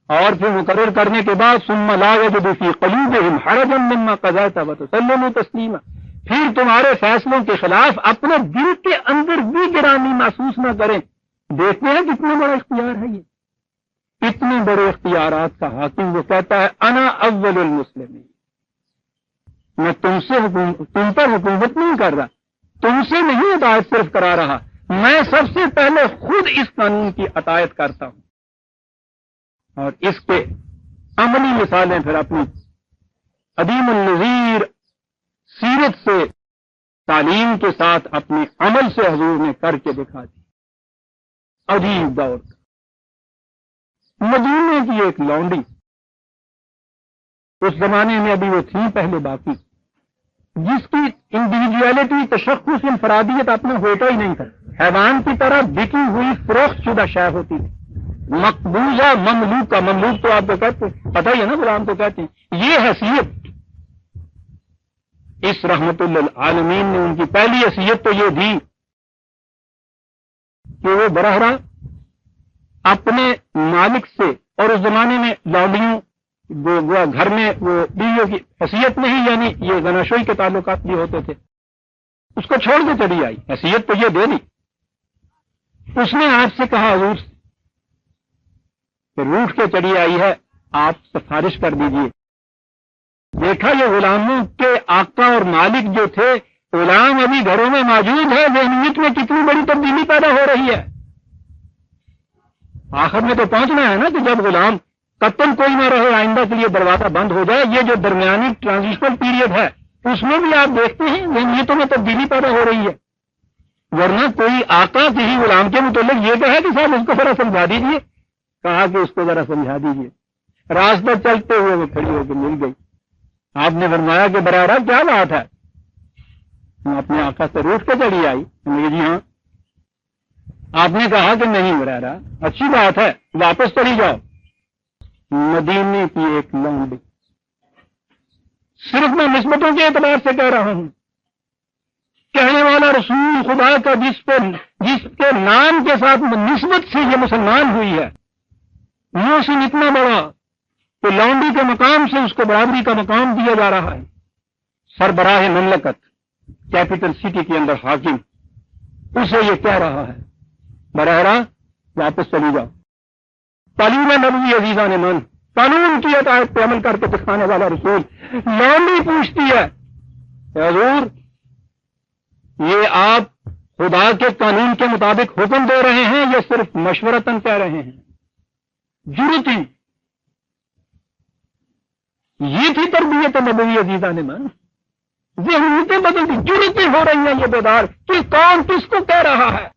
Speaker 1: اور پھر مقرر کرنے کے بعد ثم لا یجدوا فی قلوبہم حرجا مما قضیت وتسلموا تسلیما. پھر تمہارے فیصلوں کے خلاف اپنے دل کے اندر بھی گرانی محسوس نہ کریں. دیکھتے ہیں کتنا بڑا اختیار ہے یہ، اتنے بڑے اختیارات کا حاکم. وہ کہتا ہے انا اول المسلمین، میں تم پر حکومت نہیں کر رہا، تم سے نہیں اطاعت صرف کرا رہا، میں سب سے پہلے خود اس قانون کی اطاعت کرتا ہوں. اور اس کے عملی مثالیں پھر اپنی عدیم النظیر سیرت سے، تعلیم کے ساتھ اپنے عمل سے حضور نے کر کے دکھا دی. عجیب دور کا مدینے کی ایک لونڈی، اس زمانے میں ابھی وہ تھی پہلے باقی، جس کی انڈیویجویلٹی، تشخص، انفرادیت اپنا ہوتا ہی نہیں تھا. حیوان کی طرح بکی ہوئی فروخت شدہ شے ہوتی تھی. مقبوضہ مملوک کا، مملوک تو آپ کو کہتے پتہ ہی ہے نا، غلام تو کہتے ہیں. یہ حیثیت اس رحمت للعالمین نے، ان کی پہلی حیثیت تو یہ تھی کہ وہ براہ راست اپنے مالک سے، اور اس زمانے میں لونڈیوں وہ گھر میں وہ بیویوں کی حیثیت نہیں، یعنی یہ زناشوئی کے تعلقات بھی ہوتے تھے، اس کو چھوڑ کے چلی آئی. حیثیت تو یہ دے دی. اس نے آپ سے کہا حضور کہ روٹ کے چلی آئی ہے، آپ سفارش کر دیجئے. دیکھا یہ غلاموں کے آقا اور مالک جو تھے، غلام ابھی گھروں میں موجود ہے، ذہنیت میں کتنی بڑی تبدیلی پیدا ہو رہی ہے. آخر میں تو پہنچنا ہے نا کہ جب غلام قتل کوئی نہ رہے، آئندہ کے لیے دروازہ بند ہو جائے. یہ جو درمیانی ٹرانزیشنل پیریڈ ہے، اس میں بھی آپ دیکھتے ہیں ذہنیتوں میں تبدیلی پیدا ہو رہی ہے. ورنہ کوئی آقا کسی غلام کے متعلق یہ کہے کہ صاحب اس کو ذرا سمجھا دیجیے، کہا کہ اس کو ذرا سمجھا دیجیے. راستہ چلتے ہوئے وہ کھڑی ہو کے مل گئی. آپ نے فرمایا کہ براہ راست کیا بات ہے؟ میں اپنے آقا سے روٹ کے چلی آئی. جی ہاں. آپ نے کہا کہ نہیں براہ راست، اچھی بات ہے، واپس چلی جاؤ. مدینے کی ایک لونڈی، صرف میں نسبتوں کے اعتبار سے کہہ رہا ہوں، کہنے والا رسول خدا کا، جس کے نام کے ساتھ نسبت سے یہ مسلمان ہوئی ہے، محسن اتنا بڑا کہ لونڈی کے مقام سے اس کو برابری کا مقام دیا جا رہا ہے. سربراہ مملکت، کیپٹل سٹی کے اندر حاکم، اسے یہ کہہ رہا ہے براہ راست واپس چلی جاؤ. تعلیم نبوی عزیزان من، قانون کی اطاعت پہ عمل کر کے دکھانے والا رسول. لونڈی پوچھتی ہے کہ حضور یہ آپ خدا کے قانون کے مطابق حکم دے رہے ہیں یا صرف مشورتاً کہہ رہے ہیں؟ جرتی، یہ تھی تربیت نبوی عزیزان من. ذہنیتیں بدلتی، جرتیں ہو رہی ہیں یہ بیدار کہ کون کس کو کہہ رہا ہے.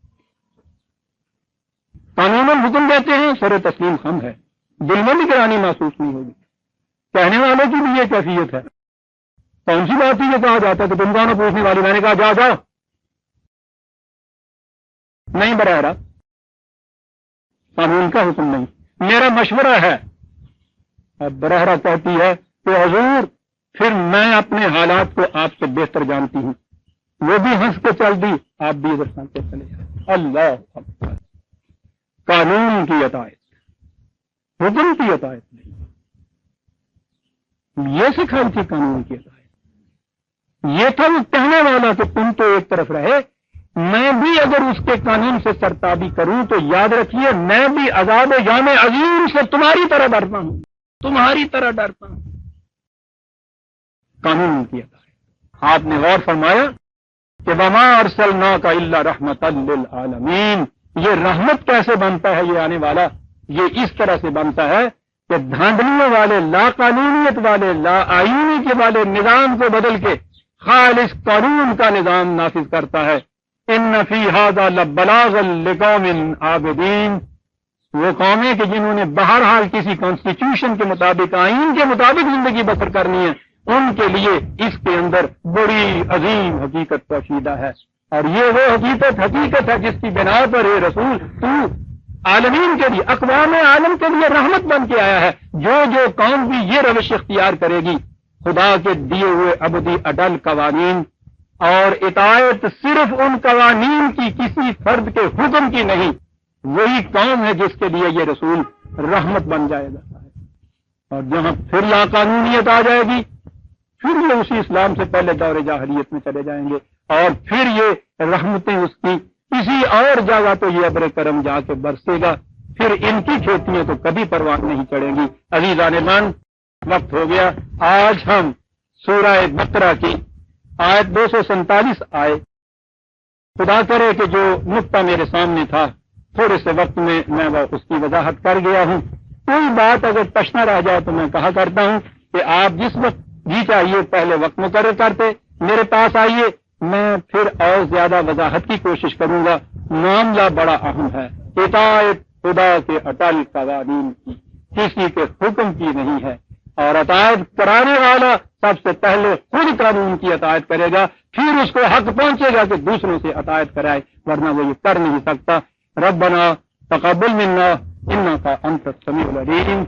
Speaker 1: قانون حکم دیتے ہیں، سر تسلیم خم ہے، دل میں بھی گرانی محسوس نہیں ہوگی. کہنے والے کی بھی یہ کیفیت ہے. کون سی بات ہی یہ کہا جاتا ہے کہ تم کون پوچھنے والی؟ میں نے کہا جاؤ. نہیں براہ راست قانون کا حکم نہیں، میرا مشورہ ہے. اب براہ راست کہتی ہے کہ حضور پھر میں اپنے حالات کو آپ سے بہتر جانتی ہوں. وہ بھی ہنس کے چل دی، آپ بھی ادھر سنتے چلے جائیں. اللہ اکبر. قانون کی اطاعت، حکم کی اطاعت نہیں، یہ سکھائی تھی قانون کی اطاعت. یہ تھا وہ کہنے والا کہ تم تو ایک طرف رہے، میں بھی اگر اس کے قانون سے سرتابی کروں تو یاد رکھیے میں بھی عذاب یوم عظیم سے تمہاری طرح ڈرتا ہوں، تمہاری طرح ڈرتا ہوں. قانون کی اطاعت. آپ نے غور فرمایا کہ وما ارسلناک الا رحمۃ للعالمین. یہ رحمت کیسے بنتا ہے؟ یہ آنے والا یہ اس طرح سے بنتا ہے کہ دھاندلیوں والے، لا قانونیت والے، لا آئینی کے والے نظام کو بدل کے خالص قانون کا نظام نافذ کرتا ہے. ان فی ھذا لبلاغا لقوم عابدین. وہ قومیں کہ جنہوں نے بہرحال کسی کانسٹیٹیوشن کے مطابق، آئین کے مطابق زندگی بسر کرنی ہے، ان کے لیے اس کے اندر بڑی عظیم حقیقت پوشیدہ ہے. اور یہ وہ حقیقت ہے جس کی بنا پر یہ رسول تو عالمین کے لیے، اقوام عالم کے لیے رحمت بن کے آیا ہے. جو قوم بھی یہ روش اختیار کرے گی، خدا کے دیے ہوئے ابدی اڈل قوانین اور اطاعت صرف ان قوانین کی، کسی فرد کے حکم کی نہیں، وہی قوم ہے جس کے لیے یہ رسول رحمت بن جائے گا. اور جہاں پھر لا قانونیت آ جائے گی، پھر یہ اسی اسلام سے پہلے دور جاہلیت میں چلے جائیں گے، اور پھر یہ رحمتیں اس کی کسی اور جگہ تو یہ ابر کرم جا کے برسے گا، پھر ان کی کھیتیاں تو کبھی پروان نہیں چڑھیں گی۔ عزیزان من، وقت ہو گیا، آج ہم سورہ بقرہ کی آیت 247 آئے۔ خدا کرے کہ جو نقطہ میرے سامنے تھا تھوڑے سے وقت میں اس کی وضاحت کر گیا ہوں۔ کوئی بات اگر تشنا رہ جائے تو میں کہا کرتا ہوں کہ آپ جس وقت جی چاہیے پہلے وقت مقرر کرتے، میرے پاس آئیے، میں پھر اور زیادہ وضاحت کی کوشش کروں گا۔ معاملہ بڑا اہم ہے، اطاعت خدا کے اٹل قوانین کی، کسی کے حکم کی نہیں ہے، اور اطاعت کرانے والا سب سے پہلے خود قانون کی اطاعت کرے گا، پھر اس کو حق پہنچے گا کہ دوسروں سے اطاعت کرائے، ورنہ وہ یہ کر نہیں سکتا۔ ربنا تقبل منا انک انت السمیع العلیم۔